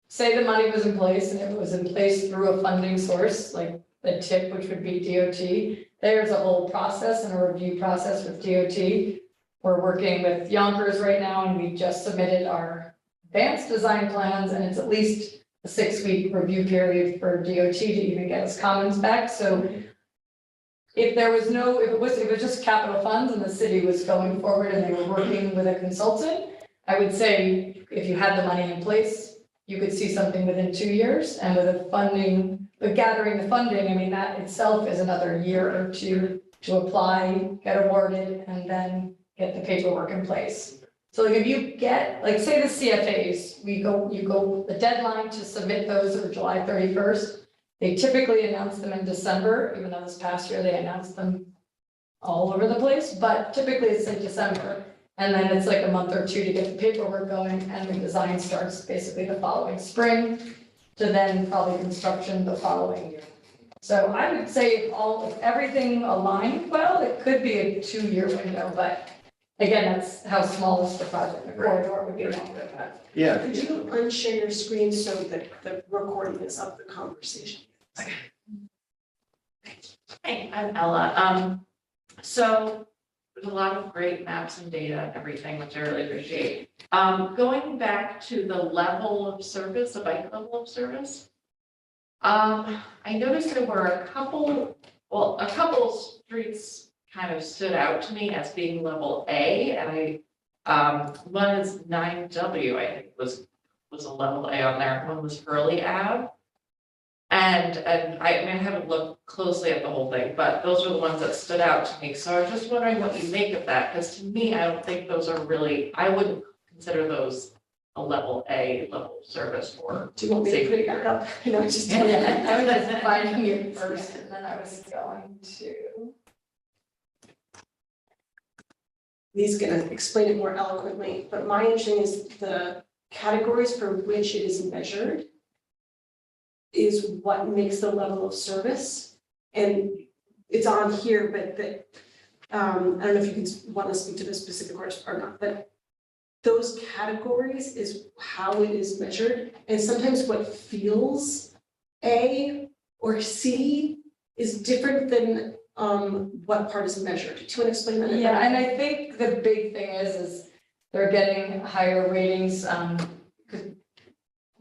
the money was in place and it was in place through a funding source, like the TIP, which would be DOT. There's a whole process and a review process with DOT. We're working with Yonkers right now and we just submitted our advanced design plans and it's at least a 6-week review period for DOT to even get its comments back. So if it was just capital funds and the city was going forward and they were working with a consultant, I would say if you had the money in place, you could see something within 2 years. And with gathering the funding, I mean, that itself is another year or two to apply, get awarded, and then get the paperwork in place. So like if you get, like say the CFAs, the deadline to submit those are July 31st. They typically announce them in December, even though this past year they announced them all over the place, but typically it's in December. And then it's like a month or two to get the paperwork going and the design starts basically the following spring to then probably construction the following year. So I would say if everything aligned well, it could be a 2-year window, but again, that's how small is the project, the corridor would be longer than that. Yeah. Could you unshare your screen so that the recording is of the conversation? Hey, I'm Ella. So there's a lot of great maps and data and everything, which I really appreciate. Going back to the level of service, the bike level of service. I noticed there were a couple streets kind of stood out to me as being level A, and one is 9W, I think was a level A on there, one was Hurley Ave. And I haven't looked closely at the whole thing, but those are the ones that stood out to me. So I was just wondering what you make of that, because to me, I don't think those are really, I wouldn't consider those a level A level service for. Do you want me to put it back up? No, just. Yeah, I was just finding it first and then I was going to. He's gonna explain it more eloquently, but my understanding is the categories for which it is measured is what makes the level of service. And it's on here, but I don't know if you can want to speak to the specific course or not, but those categories is how it is measured. And sometimes what feels A or C is different than what part is measured. Do you want to explain that? Yeah, and I think the big thing is they're getting higher ratings, because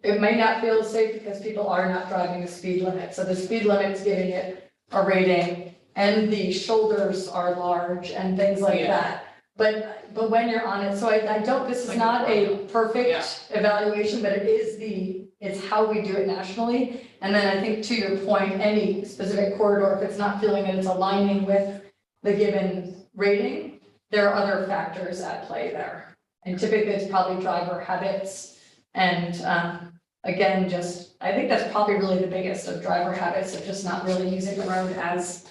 it may not feel safe because people are not driving the speed limit. So the speed limit's giving it a rating and the shoulders are large and things like that. But when you're on it, so I don't, this is not a perfect evaluation, but it's how we do it nationally. And then I think to your point, any specific corridor, if it's not feeling that it's aligning with the given rating, there are other factors at play there. And typically it's probably driver habits and again, I think that's probably really the biggest of driver habits of just not really using the road as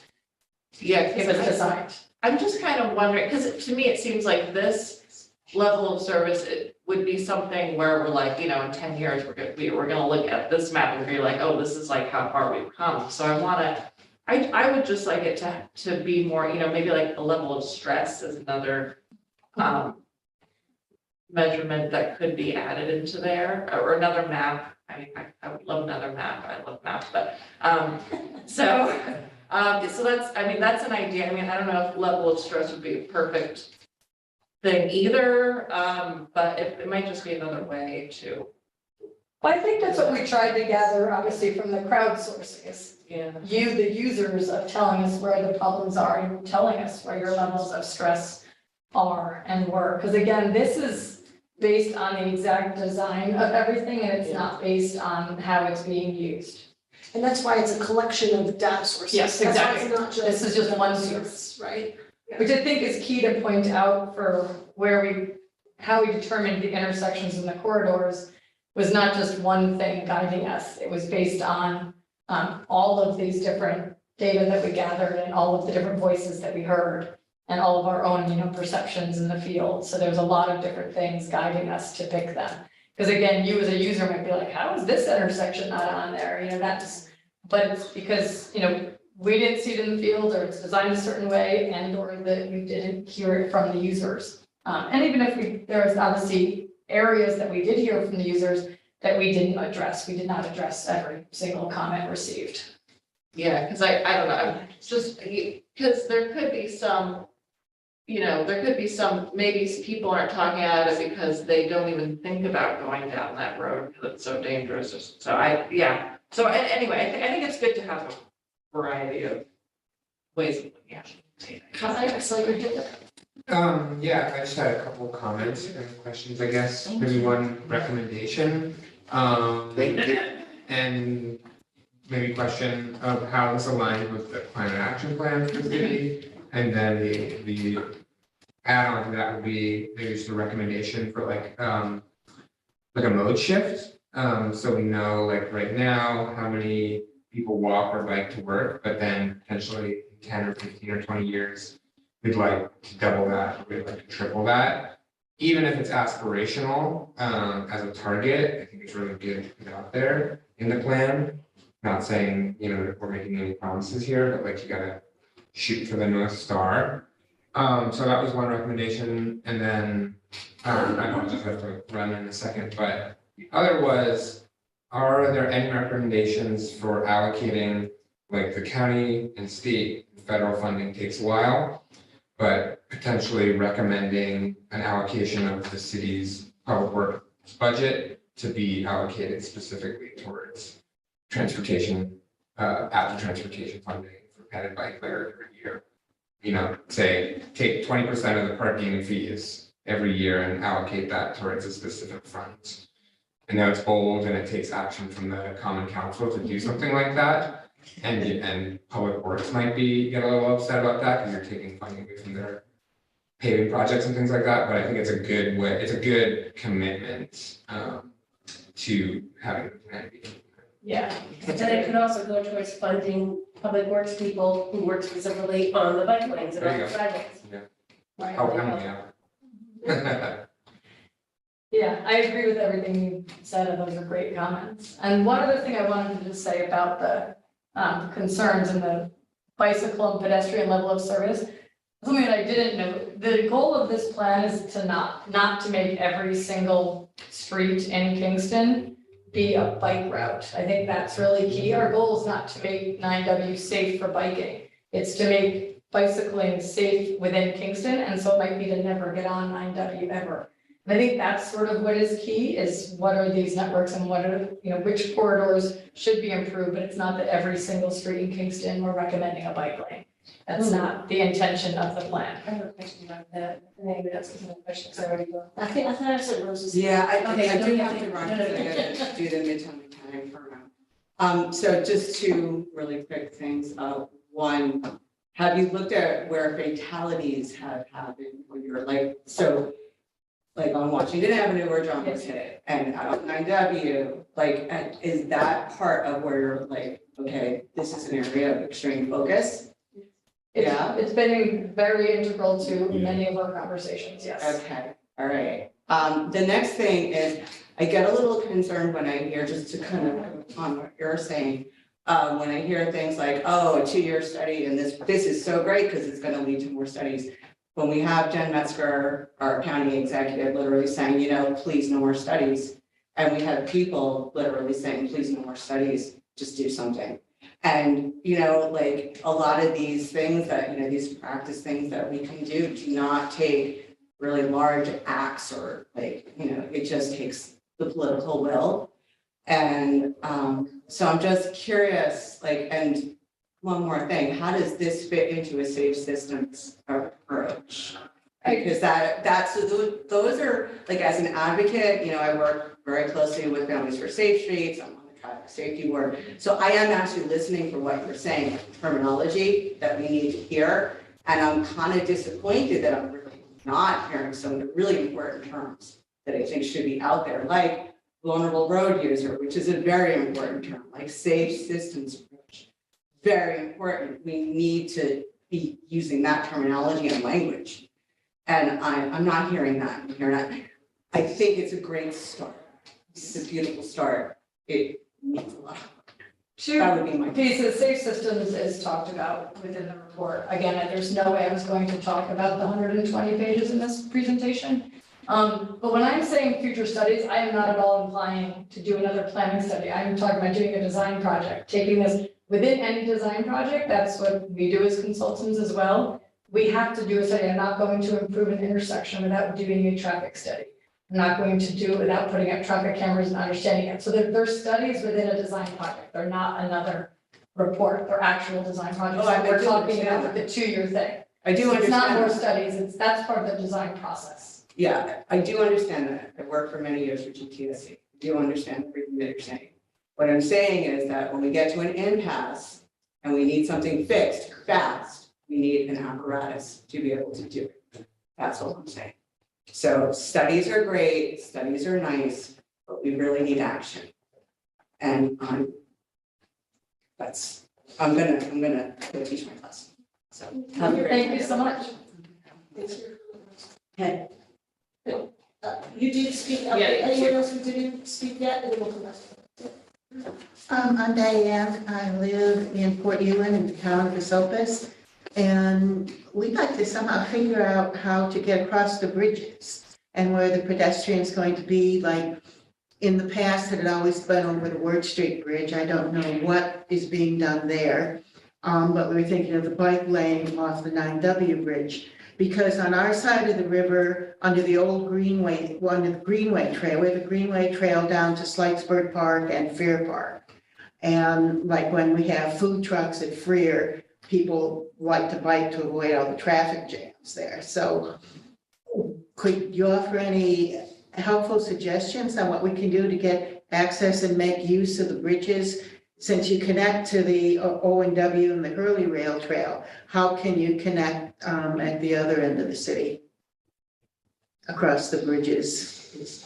it was designed. I'm just kind of wondering, because to me, it seems like this level of service, it would be something where we're like, in 10 years, we're gonna look at this map and be like, oh, this is like how far we've come. So I would just like it to be more, maybe like a level of stress is another measurement that could be added into there, or another map. I would love another map. I love maps, but so that's an idea. I don't know if level of stress would be a perfect thing either, but it might just be another way to. Well, I think that's what we tried to gather, obviously, from the crowdsourcing is the users of telling us where the problems are and telling us where your levels of stress are and were. Because again, this is based on the exact design of everything and it's not based on how it's being used. And that's why it's a collection of data sources. Yes, That's why exactly. it's not just. This is just one source, right? Which I think is key to point out for how we determined the intersections in the corridors was not just one thing guiding us. It was based on all of these different data that we gathered and all of the different voices that we heard and all of our own, perceptions in the field. So there's a lot of different things guiding us to pick them. Because again, you as a user might be like, how is this intersection not on there? But it's because, we didn't see it in the field, or it's designed a certain way, and or that we didn't hear it from the users. And even if there's obviously areas that we did hear from the users that we didn't address. We did not address every single comment received. Yeah, because I don't know, it's just, because there could be some, maybe people aren't talking about it because they don't even think about going down that road because it's so dangerous. So anyway, I think it's good to have a variety of ways of looking at it. Yeah, I just had a couple comments and questions, I guess, maybe one recommendation. And maybe question of how this aligns with the climate action plan for the city. And then the add-on to that would be maybe just a recommendation for like a mode shift. So we know like right now how many people walk or bike to work, but then potentially 10 or 15 or 20 years, we'd like to double that, or we'd like to triple that. Even if it's aspirational, as a target, I think it's really good to put out there in the plan. Not saying, that we're making any promises here, but like you gotta shoot for the North Star. So that was one recommendation, and then, I just have to run in a second, but the other was, are there any recommendations for allocating, like the county and state, federal funding takes a while, but potentially recommending an allocation of the city's public works budget to be allocated specifically towards transportation, after transportation funding for pet and bike layer every year. Say, take 20% of the parking fees every year and allocate that towards a specific fund. I know it's bold and it takes action from the common council to do something like that. And public works might get a little upset about that because you're taking funding away from their paving projects and things like that, but I think it's a good way, it's a good commitment to having the plan be. Yeah. And it could also go towards funding public works people who work specifically on the bike lanes and There on you the go. sidewalks. Right. Oh, Emily, yeah. Yeah, I agree with everything you said, and those are great comments. And one other thing I wanted to just say about the concerns in the bicycle and pedestrian level of service, something that I didn't know, the goal of this plan is to not to make every single street in Kingston be a bike route. I think that's really key. Our goal is not to make 9W safe for biking. It's to make bicycling safe within Kingston, and so it might be to never get on 9W ever. And I think that's sort of what is key, is what are these networks and what are, which corridors should be improved, but it's not that every single street in Kingston we're recommending a bike lane. That's not the intention of the plan. I have a question about that. Maybe that's a question, because I already go. I thought I said Rose's. Yeah, I Okay, do no, have to run, no, no, because I gotta do the midtown accounting program. So just two really quick things. One, have you looked at where fatalities have happened when you're like on Washington Avenue where John was hit and out 9W, is that part of where you're like, okay, this is an area of extreme focus? Yeah. It's been very integral to many of our conversations, yes. Okay, all right. The next thing is, I get a little concerned when I hear, just to kind of on what you're saying, when I hear things like, oh, a 2-year study and this is so great because it's gonna lead to more studies. When we have Jen Metzger, our county executive, literally saying, please no more studies. And we have people literally saying, please no more studies, just do something. And, a lot of these things that, these practice things that we can do not take really large acts or it just takes the political will. And so I'm just curious, and one more thing, how does this fit into a safe systems approach? Because those are, as an advocate, I work very closely with Families for Safe Streets, I'm on the traffic safety board. So I am actually listening for what you're saying, terminology that we need to hear. And I'm kind of disappointed that I'm really not hearing some of the really important terms that I think should be out there, like vulnerable road user, which is a very important term, like safe systems approach. Very important. We need to be using that terminology and language. And I'm not hearing that. I'm hearing that. I think it's a great start. It's a beautiful start. It needs a lot. That would be my. Pieces, safe systems is talked about within the report. Again, there's no way I was going to talk about the 120 pages in this presentation. But when I'm saying future studies, I am not at all implying to do another planning study. I'm talking about doing a design project, taking this within any design project. That's what we do as consultants as well. We have to do a study. I'm not going to improve an intersection without doing a traffic study. I'm not going to do it without putting up traffic cameras and understanding it. So they're studies within a design project. They're not another report. They're actual design projects. Oh, I We're do talking understand about the 2-year thing. I do So it's not more understand. studies. That's part of the design process. Yeah, I do understand that. I worked for many years for GTSC. I do understand everything that you're saying. What I'm saying is that when we get to an impasse and we need something fixed fast, we need an apparatus to be able to do it. That's all I'm saying. So studies are great, studies are nice, but we really need action. And I'm gonna go teach my class. So. have a great Thank you day. so much. Okay. You did speak, Yeah. anyone else who didn't speak yet, and then we'll come back. I'm Diane. I live in Port Ewan in the town of Esopus. And we'd like to somehow figure out how to get across the bridges and where the pedestrian's going to be. Like in the past, it had always been over the Word Street Bridge. I don't know what is being done there. But we were thinking of the bike lane off the 9W Bridge. Because on our side of the river, under the old Greenway, under the Greenway Trail, we have a Greenway Trail down to Slikesburg Park and Fair Park. And like when we have food trucks at Freer, people like to bike to avoid all the traffic jams there. So could you offer any helpful suggestions on what we can do to get access and make use of the bridges? Since you connect to the O&W and the Hurley Rail Trail, how can you connect at the other end of the city? Across the bridges is,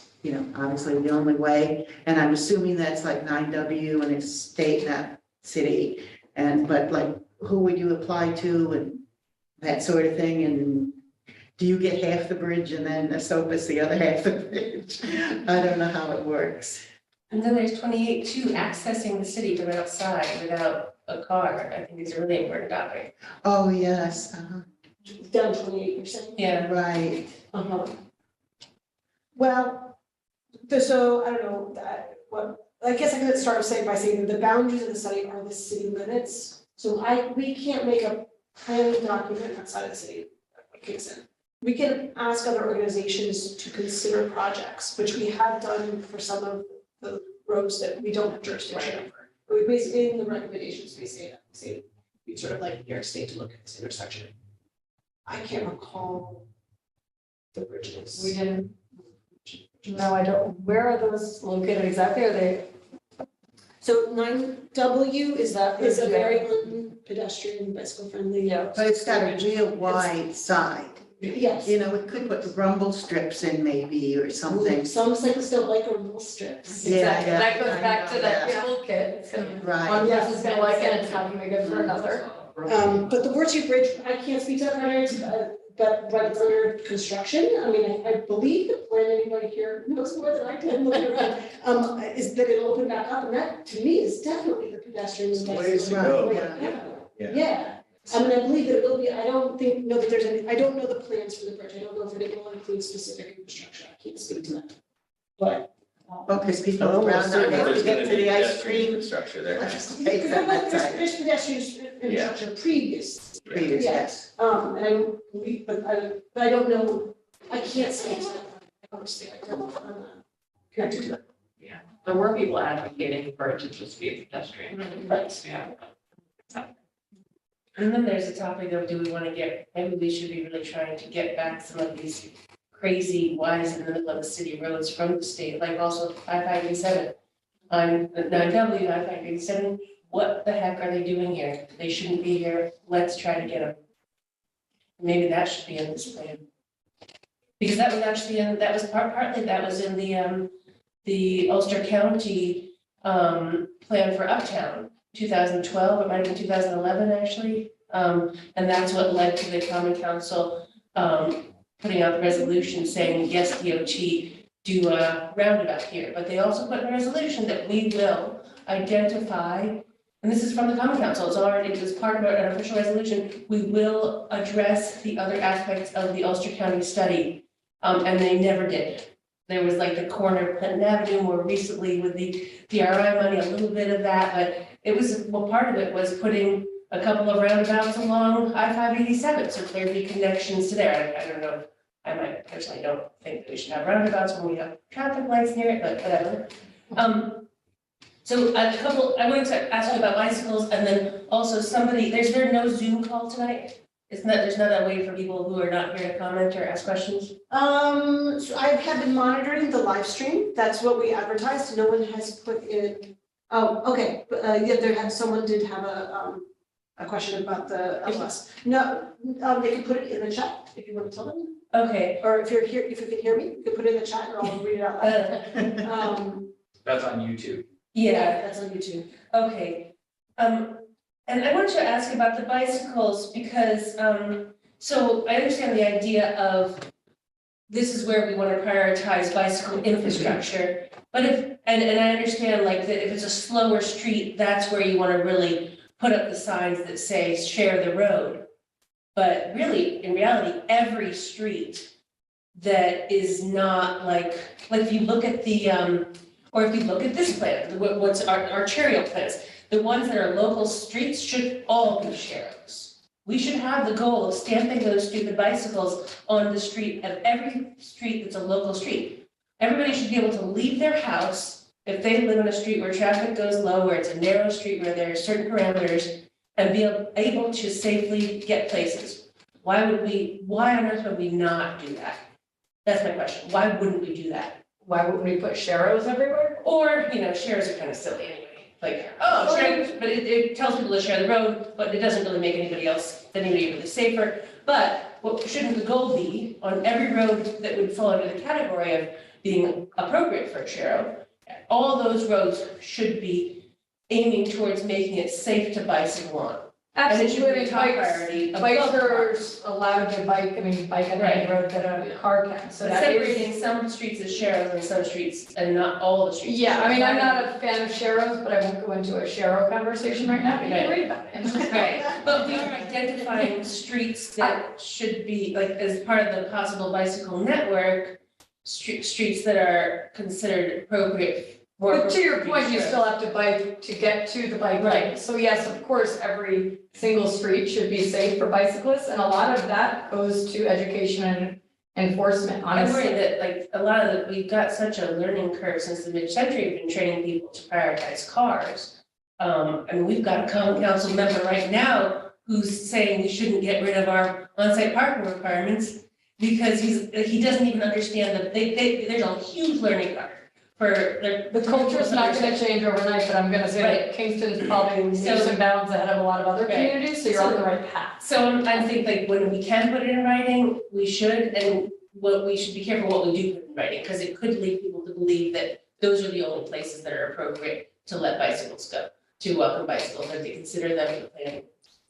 obviously the only way. And I'm assuming that's like 9W and it's state, not city. But like, who would you apply to and that sort of thing? And do you get half the bridge and then Esopus the other half the bridge? I don't know how it works. And then there's 28 too, accessing the city from outside without a car, I think is a really important topic. Oh, yes, Down 28, you're saying? Yeah. right. Uh-huh. Well, so I don't know, I guess I could start by saying that the boundaries of the study are the city limits. So we can't make a planning document outside of the city of Kingston. We can ask other organizations to consider projects, which we have done for some of the roads that we don't have jurisdiction over. But we basically, in the recommendations, we say we sort of like New York State to look at this intersection. I can't recall the bridges. We didn't. No, I don't. Where are those located exactly? Are they? So 9W is a very pedestrian, bicycle friendly. Yeah. But it's got a real wide side. Yes. We could put the rumble strips in maybe or something. Some cyclists don't like rumble strips. Yeah, Exactly. yeah, That goes I back know to that that. toolkit. It's gonna be, Right. one person's gonna like it, it's not gonna be good for another. But the Ward Street Bridge, I can't speak to that primarily, but it's under construction. I mean, I believe the plan, anybody here knows more than I can, looking around, is that it'll open back up, and that to me is definitely the pedestrian. Ways to Right, go. yeah. Yeah, I mean, I believe that it will be, I don't know the plans for the bridge, I don't know if it will include specific infrastructure, I can't speak to that. But. Because people I'm almost around certain there there's to get gonna to be the ice pedestrian cream. infrastructure there. There's pedestrian infrastructure previous, Readers, yes. and I don't know, I can't speak to that, honestly, I don't, I'm not connected to that. There were people advocating for it to just be a pedestrian. Right. Yeah. And then there's a topic of, do we want to maybe we should be really trying to get back some of these crazy whys in the middle of the city roads from the state, like also 557. on 9W, I-587, what the heck are they doing here? They shouldn't be here, let's try to get them. Maybe that should be in this plan. Because that was actually that was partly that was in the Ulster County plan for Uptown, 2012, it might have been 2011 actually. And that's what led to the Common Council putting out the resolution saying, yes, DOT, do a roundabout here. But they also put in a resolution that we will identify, and this is from the Common Council, it was part of an official resolution, we will address the other aspects of the Ulster County study. And they never did. There was like the corner of Clinton Avenue more recently with the DRI money, a little bit of that, but it was, well, part of it was putting a couple of roundabouts along I-587, so there'd be connections to there. I don't know, I might personally don't think that we should have roundabouts when we have traffic lights near it, but whatever. So I wanted to ask you about bicycles, and then also somebody, there no Zoom call tonight? There's not a way for people who are not here to comment or ask questions? So I have been monitoring the live stream, that's what we advertised, no one has put in, oh, okay, but, yeah, someone did have a question about the bus. No, they can put it in the chat if you want to tell them, Okay. or if you're here, if you can hear me, you can put it in the chat or I'll read it out loud. That's on YouTube. Yeah, That's on YouTube. okay. And I wanted to ask about the bicycles because, so I understand the idea of this is where we want to prioritize bicycle infrastructure. But and I understand like that if it's a slower street, that's where you want to really put up the signs that say share the road. But really, in reality, every street that is not like if you look at the, or if you look at this plan, what's our arterial plans, the ones that are local streets should all be sharrows. We should have the goal of stamping those stupid bicycles on the street of every street that's a local street. Everybody should be able to leave their house if they live in a street where traffic goes low, where it's a narrow street, where there are certain parameters, and be able to safely get places. Why on earth would we not do that? That's my question. Why wouldn't we do that? Why wouldn't we put sharrows everywhere? Or, shares are kind of silly anyway. Like, oh, share, but it tells people to share the road, but it doesn't really make anybody really safer. But shouldn't the goal be on every road that would fall under the category of being appropriate for a sharrow? All those roads should be aiming towards making it safe to bicycle on. And it should be a top priority. Bikers allowed to bike on any road that a car can, so that is. Separating some streets as sharrows and some streets and not all the streets. Yeah, I mean, I'm not a fan of sharrows, but I won't go into a sharrow conversation right now, you can read about it. Right, but we are identifying streets that should be, like, as part of the possible bicycle network, streets that are considered appropriate. But to your point, you still have to bike to get to the bike lane. So yes, of course, every single street should be safe for bicyclists, and a lot of that goes to education and enforcement, honestly. I'm worried that like a lot of we've got such a learning curve since the mid-century, we've been training people to prioritize cars. And we've got a common council member right now who's saying we shouldn't get rid of our on-site parking requirements because he doesn't even understand that there's a huge learning curve. The culture's not gonna change overnight, but I'm gonna say that Kingston's probably leaps and bounds ahead of a lot of other communities, so you're on the right path. So I think like when we can put it in writing, we should, and what we should be careful what we do put in writing, because it could lead people to believe that those are the only places that are appropriate to let bicycles go, to welcome bicycles, or to consider them in the planning.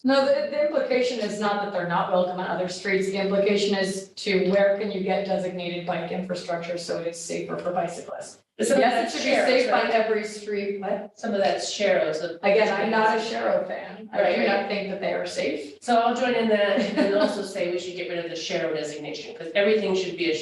No, the implication is not that they're not welcome on other streets, the implication is to where can you get designated bike infrastructure so it is safer for bicyclists. Yes, it should be safe on every street, but Some of that's sharrows. again, I'm not a sharrow fan. I do Right. not think that they are safe. So I'll join in that and also say we should get rid of the sharrow designation, because everything should be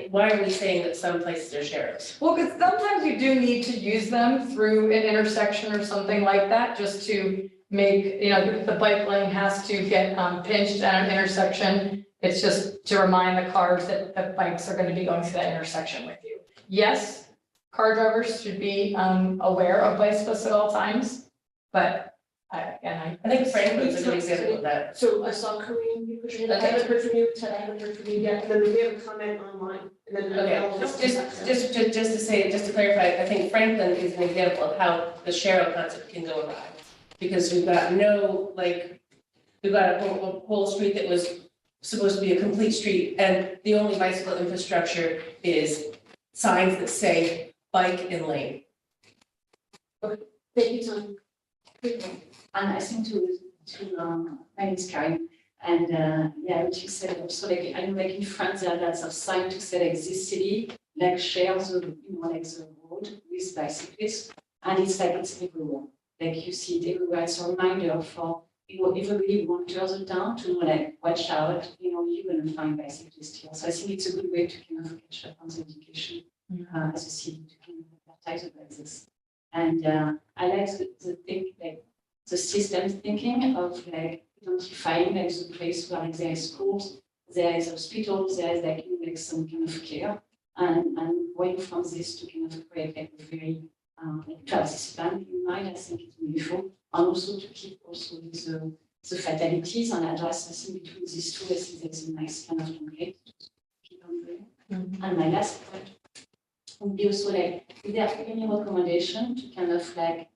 why are we saying that some places are sharrows? Well, because sometimes you do need to use them through an intersection or something like that, just to make, if the bike lane has to get pinched at an intersection, it's just to remind the cars that the bikes are going to be going through that intersection with you. Yes, car drivers should be aware of bicyclists at all times, but back. And I think Franklin's a good example of that. So I saw Corinne, you put your hand, up. I haven't heard from you, Ted, I haven't heard from you yet, and then we have a comment online, and then. Okay, I'll just to say, just to clarify, I think Franklin is an example of how the Sharrow concept can go awry. Because we've got we've got a whole street that was supposed to be a complete street, and the only bicycle infrastructure is signs that say bike and lane. Thank you, Tom. And I think my name is Karen, and yeah, what you said also, like, I know like in France, there are lots of signs to say like this city, like shares the, like the road with bicyclists, and it's like it's everywhere. Like you see it everywhere, it's a reminder for, everybody who wanders the town to know, like, watch out, you're gonna find bicyclists here. So I think it's a good way to kind of catch up on the education as a city to kind of advertise about this. And I like the thing, like the system thinking of like identifying like the place where like, there is schools, there is hospitals, there is like some kind of care, and going from this to kind of create like a very like to have this plan in mind. I think it's beautiful, and also to keep also the fatalities and address I think between these two. I think there's a nice kind of template to keep on going. And my last point would be also like, if there are any recommendation to kind of like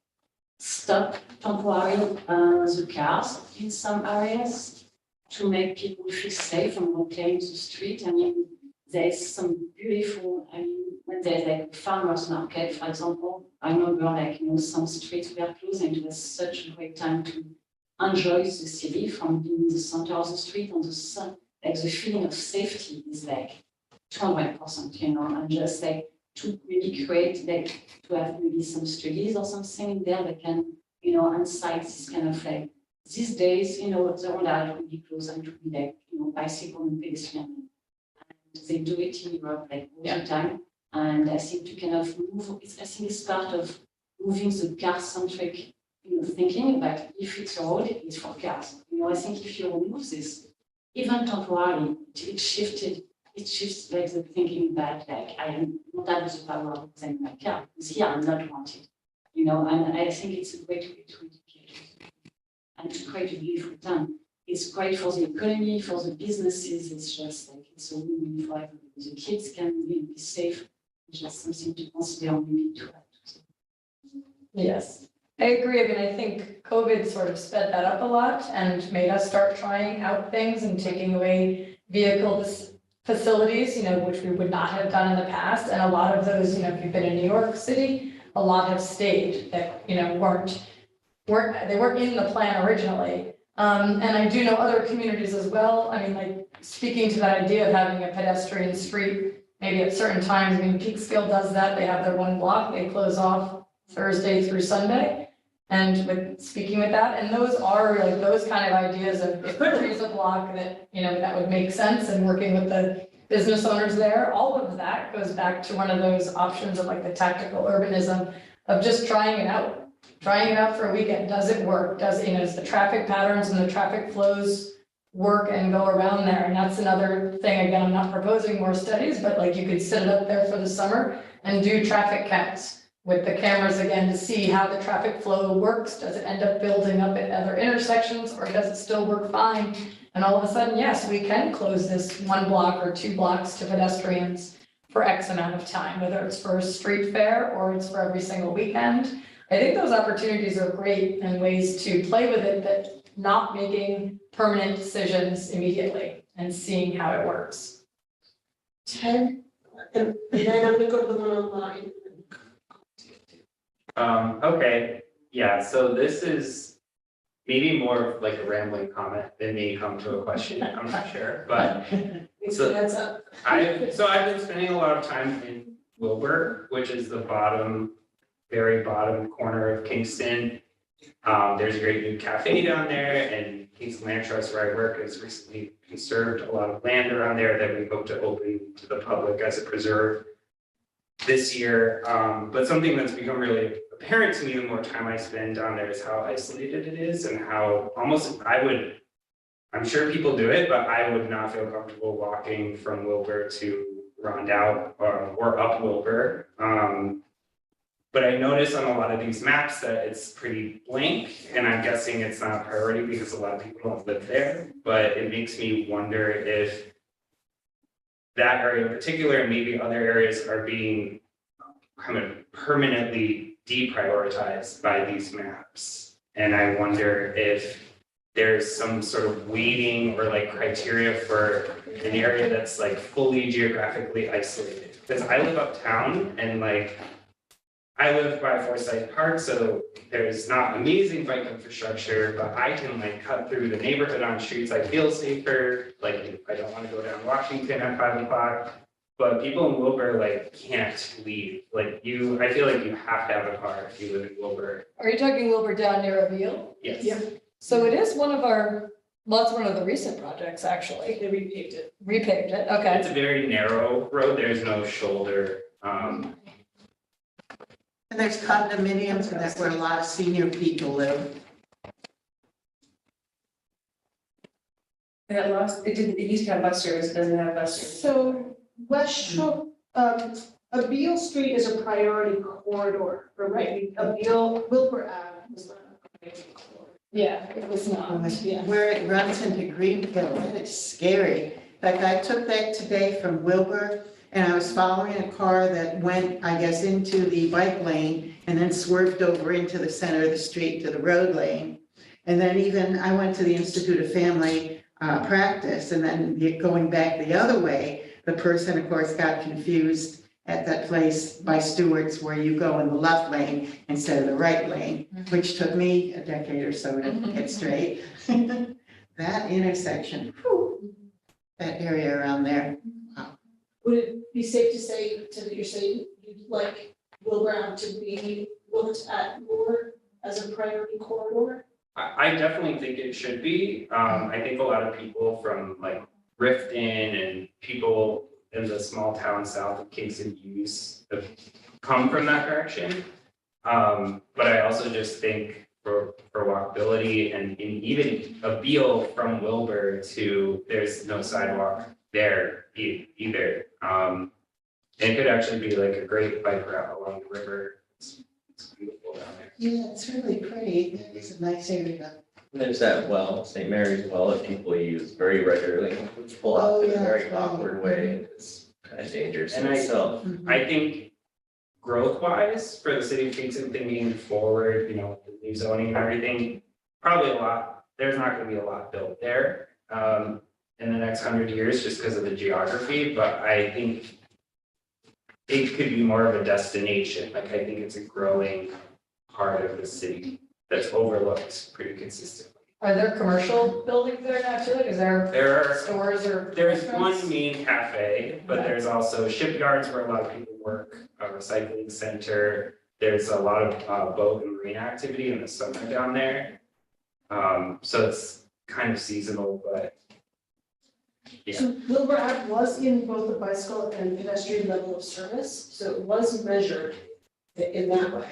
stop temporarily the cars in some areas to make people feel safe and reclaim the street. I mean, there is some beautiful, when there's like a farmer's market, for example, I remember like, some streets were closed and it was such a great time to enjoy the city from being in the center of the street and the sun, like the feeling of safety is like 200%, and just like to really create, like, to have maybe some studies or something in there that can, incite this kind of like, these days, the road are to be closed and to be like, bicycle and pedestrian. And they do it in Europe like all the time. And I think to kind of move, I think it's part of moving the car-centric, thinking, but if it's a road, it's for cars. I think if you remove this, even temporarily, it shifts like the thinking that like I am not have the power of designing my car because here I'm not wanted, and I think it's a great way to educate and to create a beautiful town. It's great for the economy, for the businesses. It's just like it's a win-win for everybody. The kids can be safe. It's just something to consider, maybe to add to. yes, I agree. I mean, I think COVID sort of sped that up a lot and made us start trying out things and taking away vehicle facilities, which we would not have done in the past. And a lot of those, if you've been in New York City, a lot have stayed that, weren't in the plan originally. And I do know other communities as well. I mean, like speaking to that idea of having a pedestrian street, maybe at certain times, I mean, Peekskill does that. They have their one block, they close off Thursday through Sunday. And speaking with that, and those are like those kind of ideas of if there's a block that, that would make sense and working with the business owners there, all of that goes back to one of those options of like the tactical urbanism of just trying it out for a weekend. Does it work? Does the traffic patterns and the traffic flows work and go around there? And that's another thing. Again, I'm not proposing more studies, but like you could set it up there for the summer and do traffic counts with the cameras again to see how the traffic flow works. Does it end up building up at other intersections or does it still work fine? And all of a sudden, yes, we can close this 1 block or 2 blocks to pedestrians for X amount of time, whether it's for a street fair or it's for every single weekend. I think those opportunities are great and ways to play with it, but not making permanent decisions immediately and seeing how it works. Ted, and then I'm gonna go to the one online. Okay, yeah, so this is maybe more of like a rambling comment than me come to a question, I'm not sure, but So- That's up. I've been spending a lot of time in Wilbur, which is the very bottom corner of Kingston. There's a great new cafe down there, and Kingston Land Trust, where I work, has recently conserved a lot of land around there that we hope to open to the public as a preserve this year. But something that's become really apparent to me the more time I spend down there is how isolated it is and how almost I'm sure people do it, but I would not feel comfortable walking from Wilbur to Rondout or up Wilbur. But I notice on a lot of these maps that it's pretty blank, and I'm guessing it's not a priority because a lot of people don't live there. But it makes me wonder if that area in particular, and maybe other areas, are being kind of permanently deprioritized by these maps. And I wonder if there's some sort of weighting or like criteria for an area that's like fully geographically isolated. Because I live uptown and like, I live by Forsyth Park, so there's not amazing bike infrastructure, but I can like cut through the neighborhood on streets I feel safer. Like if I don't want to go down Washington at 5 o'clock. But people in Wilbur like can't leave. Like I feel like you have to have a car if you live in Wilbur. Are you talking Wilbur down near Avil? Yes. Yeah. So it is one of that's one of the recent projects, actually. They repaved it. Repaved it, okay. It's a very narrow road. There's no shoulder. And there's condominiums, and that's where a lot of senior people live. That lost, it used to have bus service, it doesn't have bus service. So West Shore, Abeal Street is a priority corridor, right? Abeal, Wilbur Ave was not a priority corridor. Yeah, it was not, yeah. Where it runs into Greenfield, and it's scary. Like I took that today from Wilbur, and I was following a car that went, I guess, into the bike lane and then swerved over into the center of the street to the road lane. And then even I went to the Institute of Family Practice, and then going back the other way, the person, of course, got confused at that place by Stewart's where you go in the left lane instead of the right lane, which took me a decade or so to get straight. That intersection, whew, that area around there. Would it be safe to say, that you're saying you'd like Wilbur Ave to be looked at more as a priority corridor? I definitely think it should be. I think a lot of people from like Riften and people in the small town south of Kingston Hughes have come from that direction. But I also just think for walkability and even Abeal from Wilbur to, there's no sidewalk there either. It could actually be like a great bike route along the river. It's beautiful down there. Yeah, it's really pretty. It's a nice area. There's that well, St. Mary's well, that people use very regularly, which pull out in a very awkward way. It's kind of dangerous in And itself. I think growth wise for the city of Kingston thinking forward, you know, the new zoning and everything, probably there's not gonna be a lot built there in the next 100 years just because of the geography, but I think it could be more of a destination. Like I think it's a growing part of the city that's overlooked pretty consistently. Are there commercial buildings there now too? Like, is there There stores or? There's restaurants? one main cafe, but there's also shipyards where a lot of people work, a recycling center. There's a lot of boat and marine activity in the summer down there. So it's kind of seasonal, but yeah. So Wilbur Ave was in both the bicycle and pedestrian level of service, so it was measured in that way.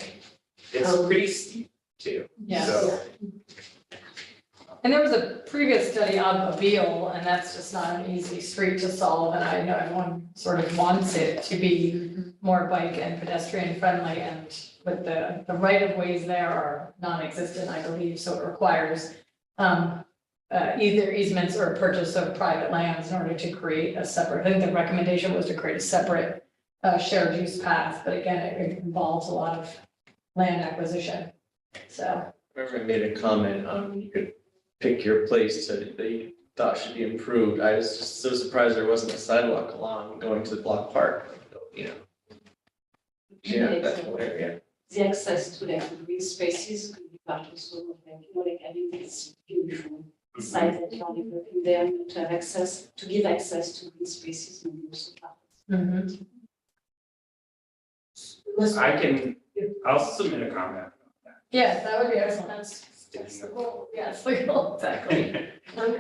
It's pretty steep too. Yeah. So And there was a previous study on Abeal, and that's just not an easy street to solve, and I know everyone sort of wants it to be more bike and pedestrian friendly, and with the right of ways there are non-existent, I believe, so it requires either easements or purchase of private lands in order to create a separate, I think the recommendation was to create a separate shared use path, but again, it involves a lot of land acquisition, so. Remember I made a comment on you could pick your place that you thought should be improved. I was just so surprised there wasn't a sidewalk along going to the block park, you know. Yeah, that's one area. The access to like green spaces could be part also of like, you know, like having this beautiful site that you are developing there, to have access, to give access to green spaces and also part. I'll submit a comment. Yes, that would be excellent, that's Sticking the up. goal, yes, the goal, exactly. I'm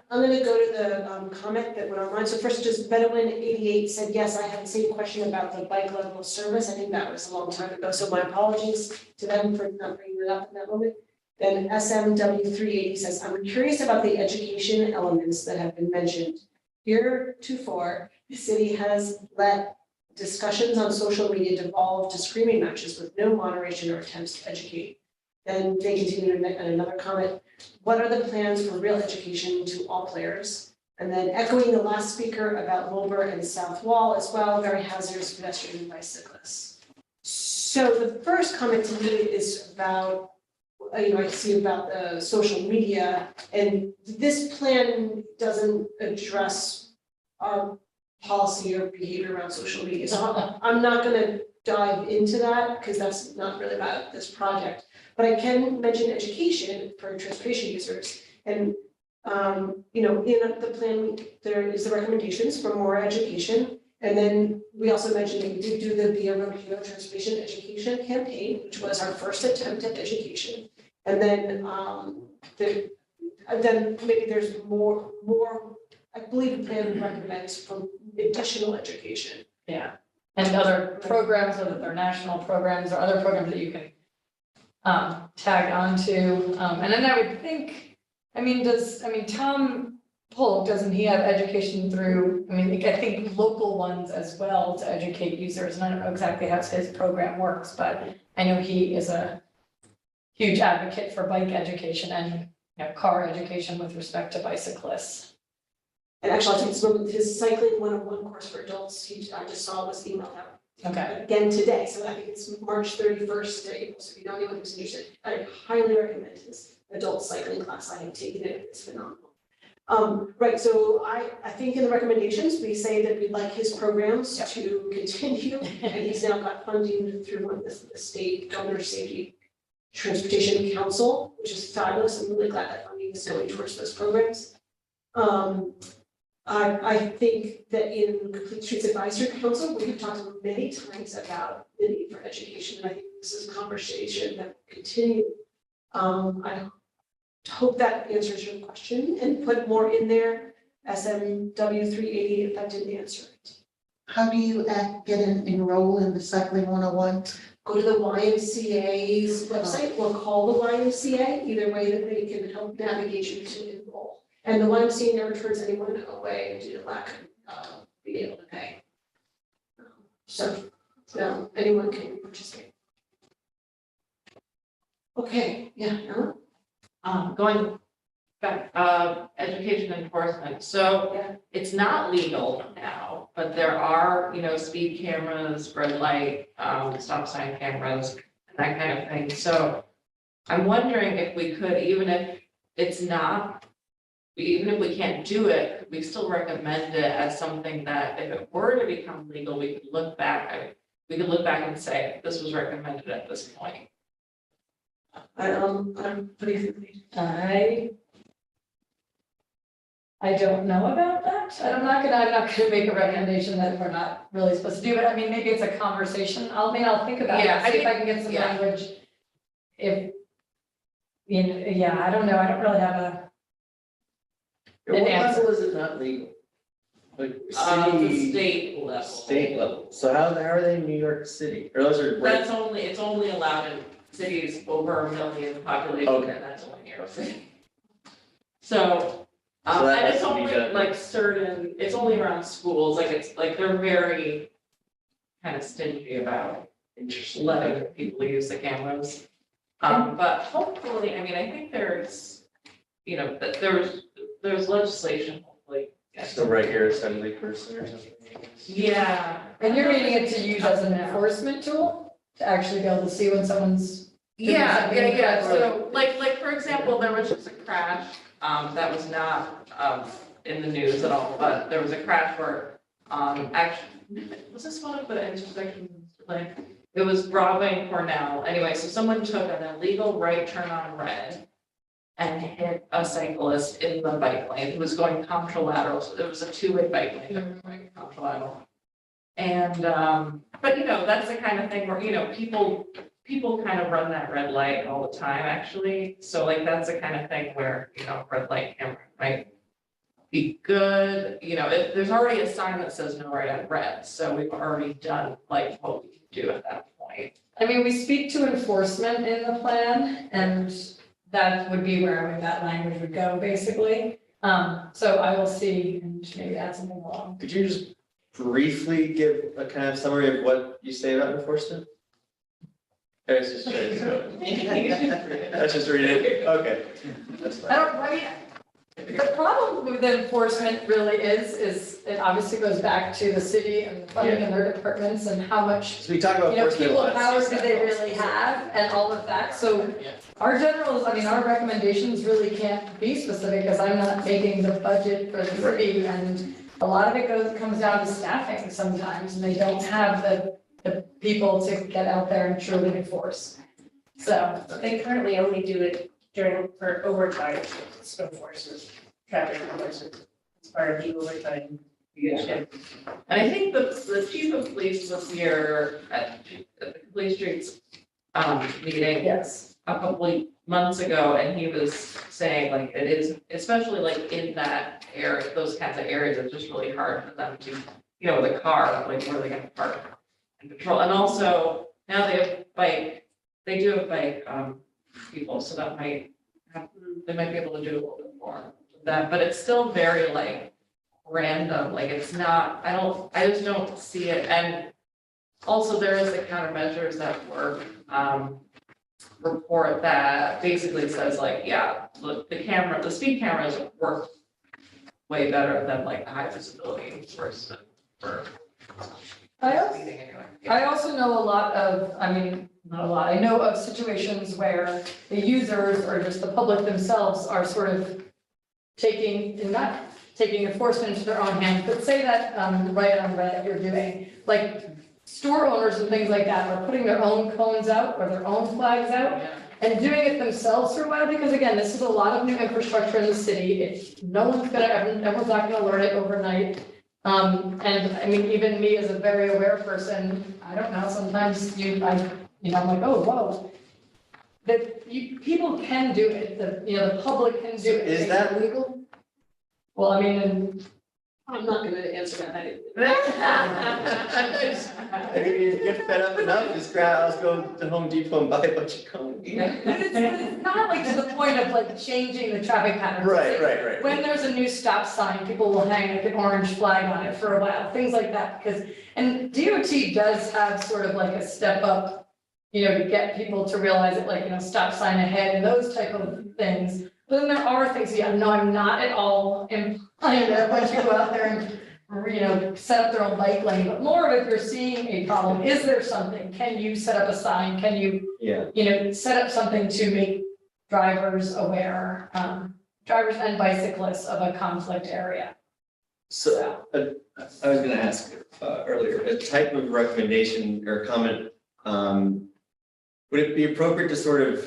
gonna go to the comment that went online. So first, just Bedouin 88 said, yes, I had the same question about the bike level of service. I think that was a long time ago, so my apologies to them for not bringing it up in that moment. Then SMW 380 says, I'm curious about the education elements that have been mentioned. Heretofore, the city has let discussions on social media devolve to screaming matches with no moderation or attempts to educate. Then they continue in another comment, what are the plans for real education to all players? And then echoing the last speaker about Wilbur and South Wall as well, very hazardous for pedestrians and bicyclists. So the first comment to me is about, I see about the social media, and this plan doesn't address our policy or behavior around social media. So I'm not gonna dive into that, because that's not really about this project. But I can mention education for transportation users. And, in the plan, there is the recommendations for more education. And then we also mentioned that we did do the Via Road Transportation Education Campaign, which was our first attempt at education. And then, then maybe there's more, I believe the plan recommends for additional education. Yeah, and other programs, whether they're national programs or other programs that you can tag onto, and then I would think, Tom Polk, doesn't he have education through, I think local ones as well to educate users, and I don't know exactly how his program works, but I know he is a huge advocate for bike education and, car education with respect to bicyclists. And actually, I think his cycling 101 course for adults, I just saw was emailed out. Okay. Again today, so I think it's March 31st to April, so if you know anyone who's interested, I highly recommend his adult cycling class. I have taken it, it's phenomenal. Right, so I think in the recommendations, we say that we'd like his programs to continue, and he's now got funding through one of the state governor's safety transportation council, which is fabulous. I'm really glad that funding is going towards those programs. I think that in Complete Streets Advisory Council, we've talked many times about the need for education, and I think this is a conversation that will continue. I hope that answers your question and put more in there. SMW 380, if that didn't answer it. How do you enroll in the Cycling 101? Go to the YMCA's website or call the YMCA, either way that they can help navigate you to enroll. And the YMCA never turns anyone away due to lack of being able to pay. So anyone can participate. Okay, yeah, Ellen? Going back, education enforcement, so Yeah. it's not legal now, but there are, speed cameras, red light, stop sign cameras, that kind of thing, so I'm wondering if we could, even if we can't do it, could we still recommend it as something that if it were to become legal, we could look back and say, this was recommended at this point. What do you think? I don't know about that. I'm not gonna make a recommendation that we're not really supposed to do, but maybe it's a conversation. I'll think about it, Yeah, see if I can get some language. I don't know. I don't really have What An answer. level is it not legal? Like The city, state level. state level, so how are they in New York City, or those are right? It's only allowed in cities over 1 million population, Okay. and that's only New York City. So, So that and has it's to be only done. it's only around schools, they're very kind of stingy about Interesting. letting people use the cameras. But hopefully, I think there's, there's legislation, hopefully. So right here, assembly person or something. Yeah. And you're reading it to use as an enforcement tool, to actually be able to see when someone's. doing something incorrect? So like, for example, there was just a crash, that was not, in the news at all, but there was a crash where, actually, was this one of the intersections, like, it was Broadway and Cornell, anyway, so someone took an illegal right turn on red and hit a cyclist in the bike lane who was going contralateral, so there was a two-way bike lane that was going contralateral. And, but that's the kind of thing where, people kind of run that red light all the time, actually. So like, that's the kind of thing where, red light camera might be good. If there's already a sign that says no right on red, so we've already done like what we can do at that point. We speak to enforcement in the plan, and that would be where that language would go, basically. So I will see and maybe add something along. Could you just briefly give a kind of summary of what you say about enforcement? Or it's just, let's just read it, okay. That's fine. The problem with enforcement really is it obviously goes back to the city and the funding in their departments and how much, So we talk about you know, enforcement a people lot. powers do they really have and all of that. So our generals, I mean, our recommendations really can't be specific because I'm not making the budget for the city. And a lot of it comes down to staffing sometimes, and they don't have the people to get out there and truly enforce. So, They currently only do it for overtime, snow forces, traffic enforcement. It's part of the overtime. And I think the chief of police was here at the Police Streets meeting yes. a couple of months ago, and he was saying like it is, especially like in that area, those kinds of areas, it's just really hard for them to, you know, with a car, like where are they gonna park and patrol? And also now they do have bike people, so that they might be able to do a little bit more of that, but it's still very like random, like it's not, I just don't see it. And also there is the countermeasures that work, report that basically says like, yeah, look, the speed cameras work way better than like the high visibility for speeding anyway. I also know a lot of, I mean, not a lot, I know of situations where the users or just the public themselves are sort of not taking enforcement into their own hands, but say that right on red you're doing, like store owners and things like that are putting their own cones out or their own flags out and doing it themselves for a while, because again, this is a lot of new infrastructure in the city. Everyone's not gonna learn it overnight. And I mean, even me as a very aware person, I don't know, sometimes I'm like, oh, whoa. People can do it, the public can do it. Is that legal? Well, I mean, I'm not gonna answer that. I mean, you get fed up enough, just let's go to Home Depot and buy a bunch of cones. but it's not like to the point of like changing the traffic patterns. Right. When there's a new stop sign, people will hang like an orange flag on it for a while, things like that, and DOT does have sort of like a step up, to get people to realize it, like, stop sign ahead and those type of things. But then there are things, I'm not at all implying that once you go out there and, set up their own bike lane, but more of if you're seeing a problem, is there something? Can you set up a sign? Can you, set up something to make drivers aware, drivers and bicyclists of a conflict area? So, I was gonna ask earlier, a type of recommendation or comment, would it be appropriate to sort of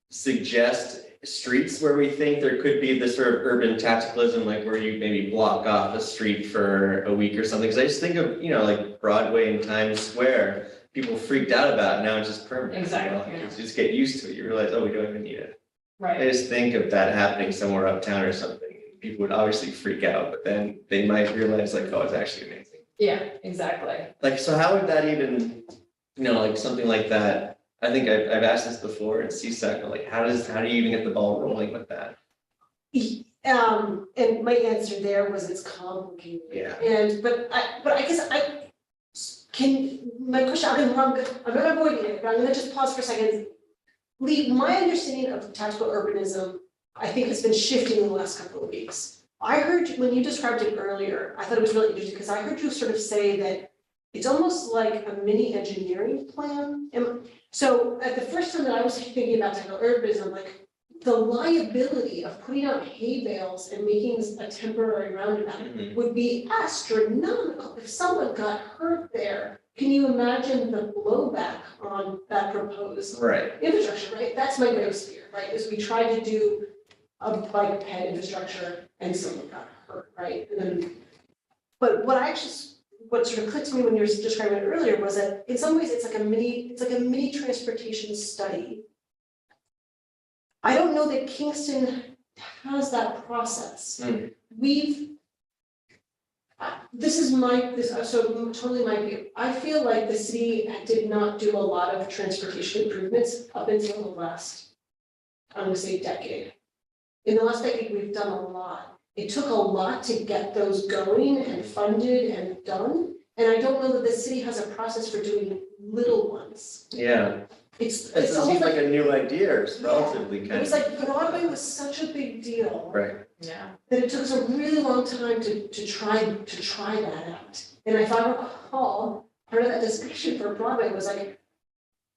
suggest streets where we think there could be this sort of urban tacticalism, like where you maybe block off a street for a week or something? Because I just think of, like Broadway and Times Square, people freaked out about it, now it's just permanent. Exactly, yeah. You just get used to it, you realize, oh, we don't even need it. Right. I just think of that happening somewhere uptown or something, people would obviously freak out, but then they might realize like, oh, it's actually amazing. Yeah, exactly. Like, so how would that even, like something like that? I think I've asked this before in CSEC, like, how do you even get the ball rolling with that? And my answer there was it's complicated. Yeah. But I guess my question, I'm not avoiding it, but I'm gonna just pause for a second. Lee, my understanding of tactical urbanism, I think has been shifting in the last couple of weeks. I heard when you described it earlier, I thought it was really interesting because I heard you sort of say that it's almost like a mini engineering plan. So at the first time that I was thinking about tactical urbanism, like the liability of putting out hay bales and making this a temporary roundabout would be astronomical. If someone got hurt there, can you imagine the blowback on that proposed infrastructure, right? That's my greatest fear, right? Is we tried to do a bike ped infrastructure and someone got hurt, right? But what sort of clicked to me when you were describing it earlier was that in some ways it's like a mini transportation study. I don't know that Kingston has that process. So totally my view. I feel like the city did not do a lot of transportation improvements up until the last, I'm gonna say decade. In the last decade, we've done a lot. It took a lot to get those going and funded and done. And I don't know that the city has a process for doing little ones. Yeah, It's it almost seems like, like a new idea, or it's relatively it kind was of, like Broadway was such a big deal. right, Yeah. That it took us a really long time to try that out. And if I recall, part of that discussion for Broadway was like,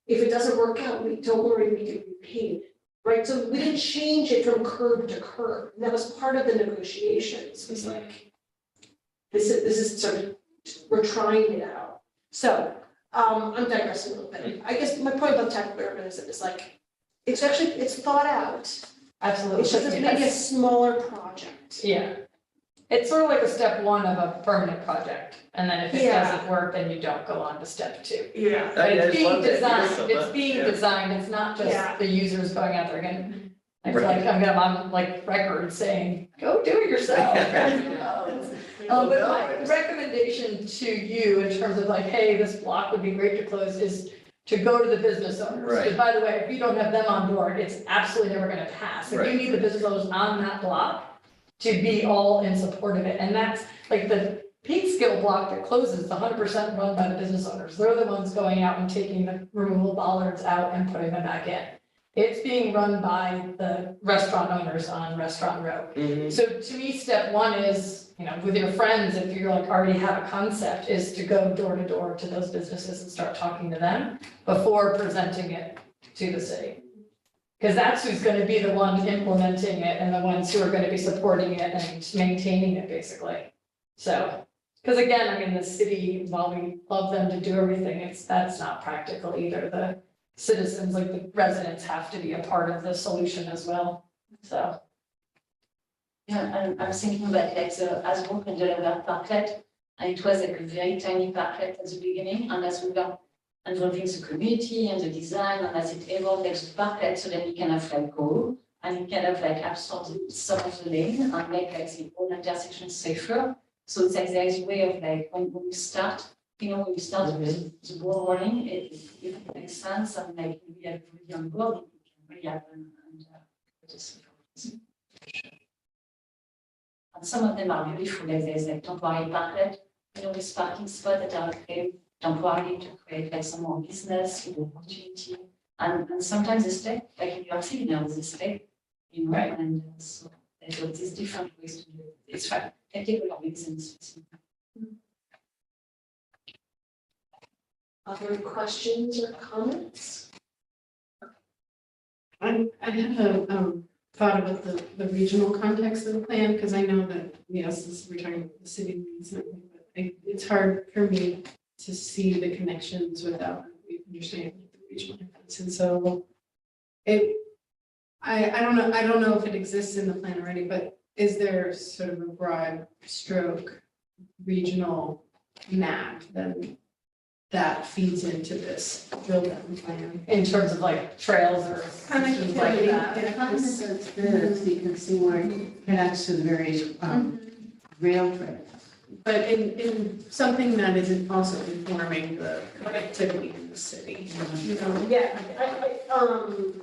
if it doesn't work out, don't worry, we can repaint it, right? So we didn't change it from curb to curb. And that was part of the negotiations, was like, this is sort of, we're trying it out. So, I'm digressing a little bit. I guess my point about tactical urbanism is like, it's actually, it's thought out. Absolutely. It's just it's maybe a smaller project. Yeah. It's sort of like a step one of a permanent project, and then if it Yeah. doesn't work, then you don't go on to step two. Yeah. But I it's just being love that idea designed, so it's much, being yeah. designed, it's not Yeah. just the users going out there again. I feel Right. like I'm on like record saying, go do it yourself. But my recommendation to you in terms of like, hey, this block would be great to close is to go to the business owners. Right. Because by the way, if you don't have them on board, it's absolutely never gonna pass. If Right. you need the business owners on that block to be all in support of it, and that's like the Peekskill block that closes, 100% run by the business owners. They're the ones going out and taking the removal bollards out and putting them back in. It's being run by the restaurant owners on Restaurant Row. Mhm. So to me, step one is, with your friends, if you're like already have a concept, is to go door to door to those businesses and start talking to them before presenting it to the city. Because that's who's gonna be the one implementing it and the ones who are gonna be supporting it and maintaining it, basically. So, because again, I mean, the city, while we love them to do everything, that's not practical either. The citizens, like the residents, have to be a part of the solution as well, so. Yeah, I'm thinking about like the Hasbrook and Delaware Parklet, and it was like a very tiny parklet at the beginning, and as we were involving the community and the design, and as it evolved, like the parklet, so then we kind of like go, and it kind of like absorb some of the lane and make like the whole intersection safer. So it's like there is a way of like, when you start, when you start the ball rolling, it makes sense, and like we have really on board, it can really happen, and just. And some of them are beautiful, like there's like temporary parklet, with parking spot that are created temporarily to create like some more business, opportunity. And sometimes they stay, like in New York City now, they stay, Right. and so there's all these different ways to do it. It's fun, technical reasons. Other questions or comments? I had a thought about the regional context of the plan, because I know that, yes, we're talking about the city needs something, but it's hard for me to see the connections without understanding the regional difference. And so I don't know if it exists in the plan already, but is there sort of a broad stroke regional map that feeds into this drill down plan? In terms of like trails or Kind of things like that. If comments as this, you can see where it connects to the various rail trails. But in something that isn't also informing the connectivity in the city, Yeah,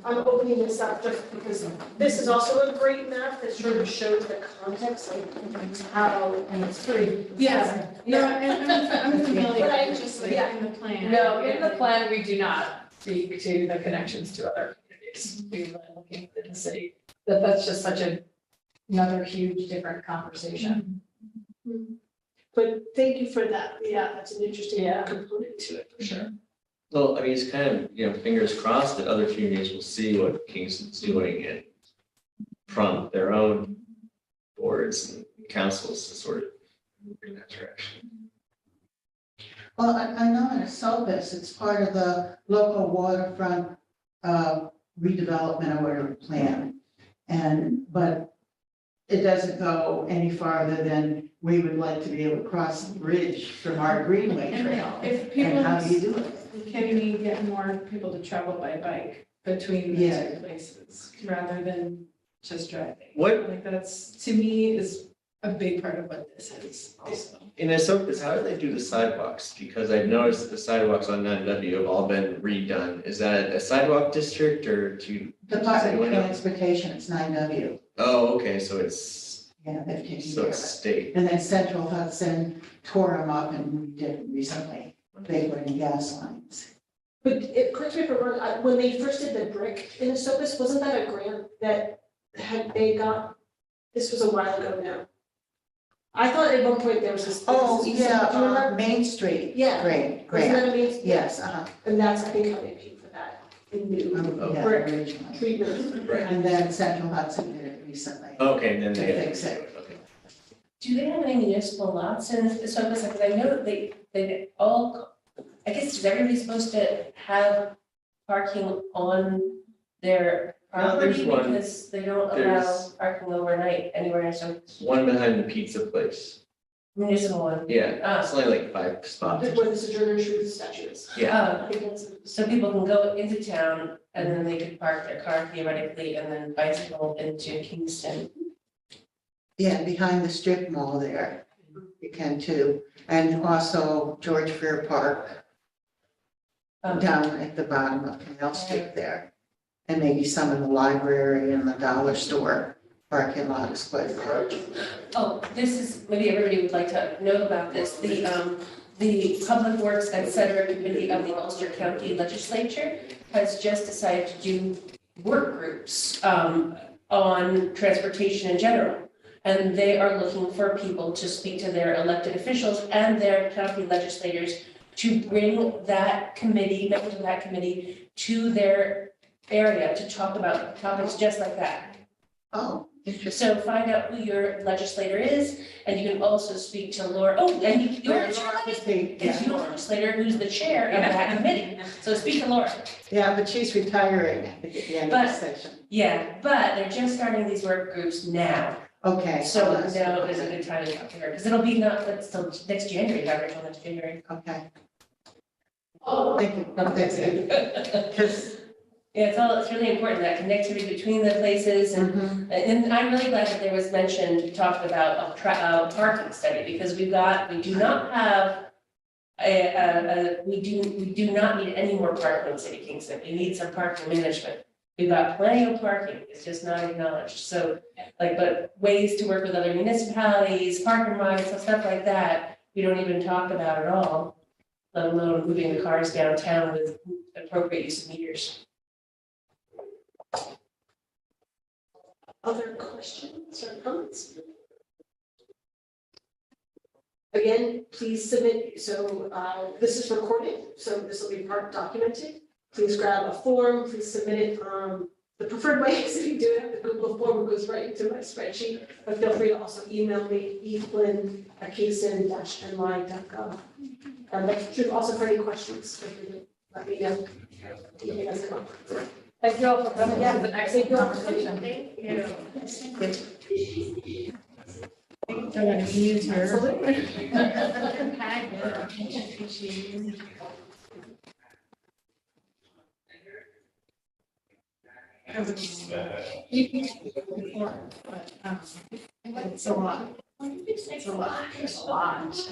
I'm opening this up just because this is also a great map that sort of shows the context, like how, And it's pretty. Yeah. No, and I'm familiar, But I with just- like yeah. in the plan. No, in the plan, we do not speak to the connections to other communities. We were looking at the city, that's just such another huge different conversation. but thank you for that. Yeah, that's an interesting Yeah. component to it, for sure. Well, I mean, it's kind of, fingers crossed that other communities will see what Kingston's doing and prompt their own boards and councils to sort of move in that direction. Well, I know in Esopus, it's part of the local waterfront redevelopment or whatever plan. But it doesn't go any farther than we would like to be able to cross the bridge from our Greenway Trail. If people, And how do you do it? can we get more people to travel by bike between the Yeah. two places rather than just driving? What, Like that's, to me, is a big part of what this is also. in Esopus, how do they do the sidewalks? Because I've noticed that the sidewalks on 9W have all been redone. Is that a sidewalk district or do? Department of Transportation, it's 9W. Oh, okay, so it's Yeah, they've taken So care it's of it. state. And then Central Hudson tore them up and redid it recently. They were in gas lines. But it, correct me if I'm wrong, when they first did the brick in Esopus, wasn't that a grant that they got? This was a while ago now. I thought at one point there was this. Oh, do you yeah, remember? Main Street. Yeah. Great, Wasn't great. that amazing? Yes, And that's, I think, how they paid for that in new Yeah, brick originally. treatment. Right. And then Central Hudson did it recently. Okay, and then they. To fix it. Okay. Do they have any municipal lots in Esopus? Because I know that they all, I guess, is everybody supposed to have parking on their No, there's property? one. Because they don't allow There's- parking overnight anywhere in Esopus, One behind the pizza place. municipal one. Yeah, it's only like 5 spots. Where the Sojourner Truth statue is. Yeah. I think that's. So people can go into town and then they could park their car theoretically and then bicycle into Kingston. Yeah, behind the strip mall there, you can too. And also George Fair Park down at the bottom of Canal Street there. And maybe some in the library and the dollar store parking lot is quite large. Oh, this is, maybe everybody would like to know about this, the Public Works et cetera committee of the Ulster County Legislature has just decided to do work groups, on transportation in general. And they are looking for people to speak to their elected officials and their county legislators to bring that committee, members of that committee to their area to talk about topics just like that. Oh, interesting. So find out who your legislator is, and you can also speak to Laura, oh, and your Laura Christie, is your legislator who's the chair of that committee, so speak to Laura. yeah, but she's retiring at the end of the session. Yeah, but they're just starting these work groups now, Okay. so that's- now is a good time to talk to her, because it'll be not, that's till next January, not until next January. Okay. Thank you. No, that's it. 'Cause- Yeah, it's really important, that connectivity between the places, and I'm really glad that there was mentioned, talked about a parking study, because we do not have we do not need any more parking in City of Kingston, we need some parking management. We've got plenty of parking, it's just not acknowledged, so, but ways to work with other municipalities, parking rights, and stuff like that, we don't even talk about at all, let alone moving the cars downtown with appropriate use of meters. Other questions or comments? Again, please submit, so this is recorded, so this will be part documented. Please grab a form, please submit it, the preferred way is if you do it, the Google form goes right into my spreadsheet, but feel free to also email me, eflin@kingston-ny.gov. But should also have any questions, feel free to let me know. Thank you all for coming. Yeah, It's an thank you all for excellent coming. conversation. I'm gonna use her. It's a lot. It's a lot.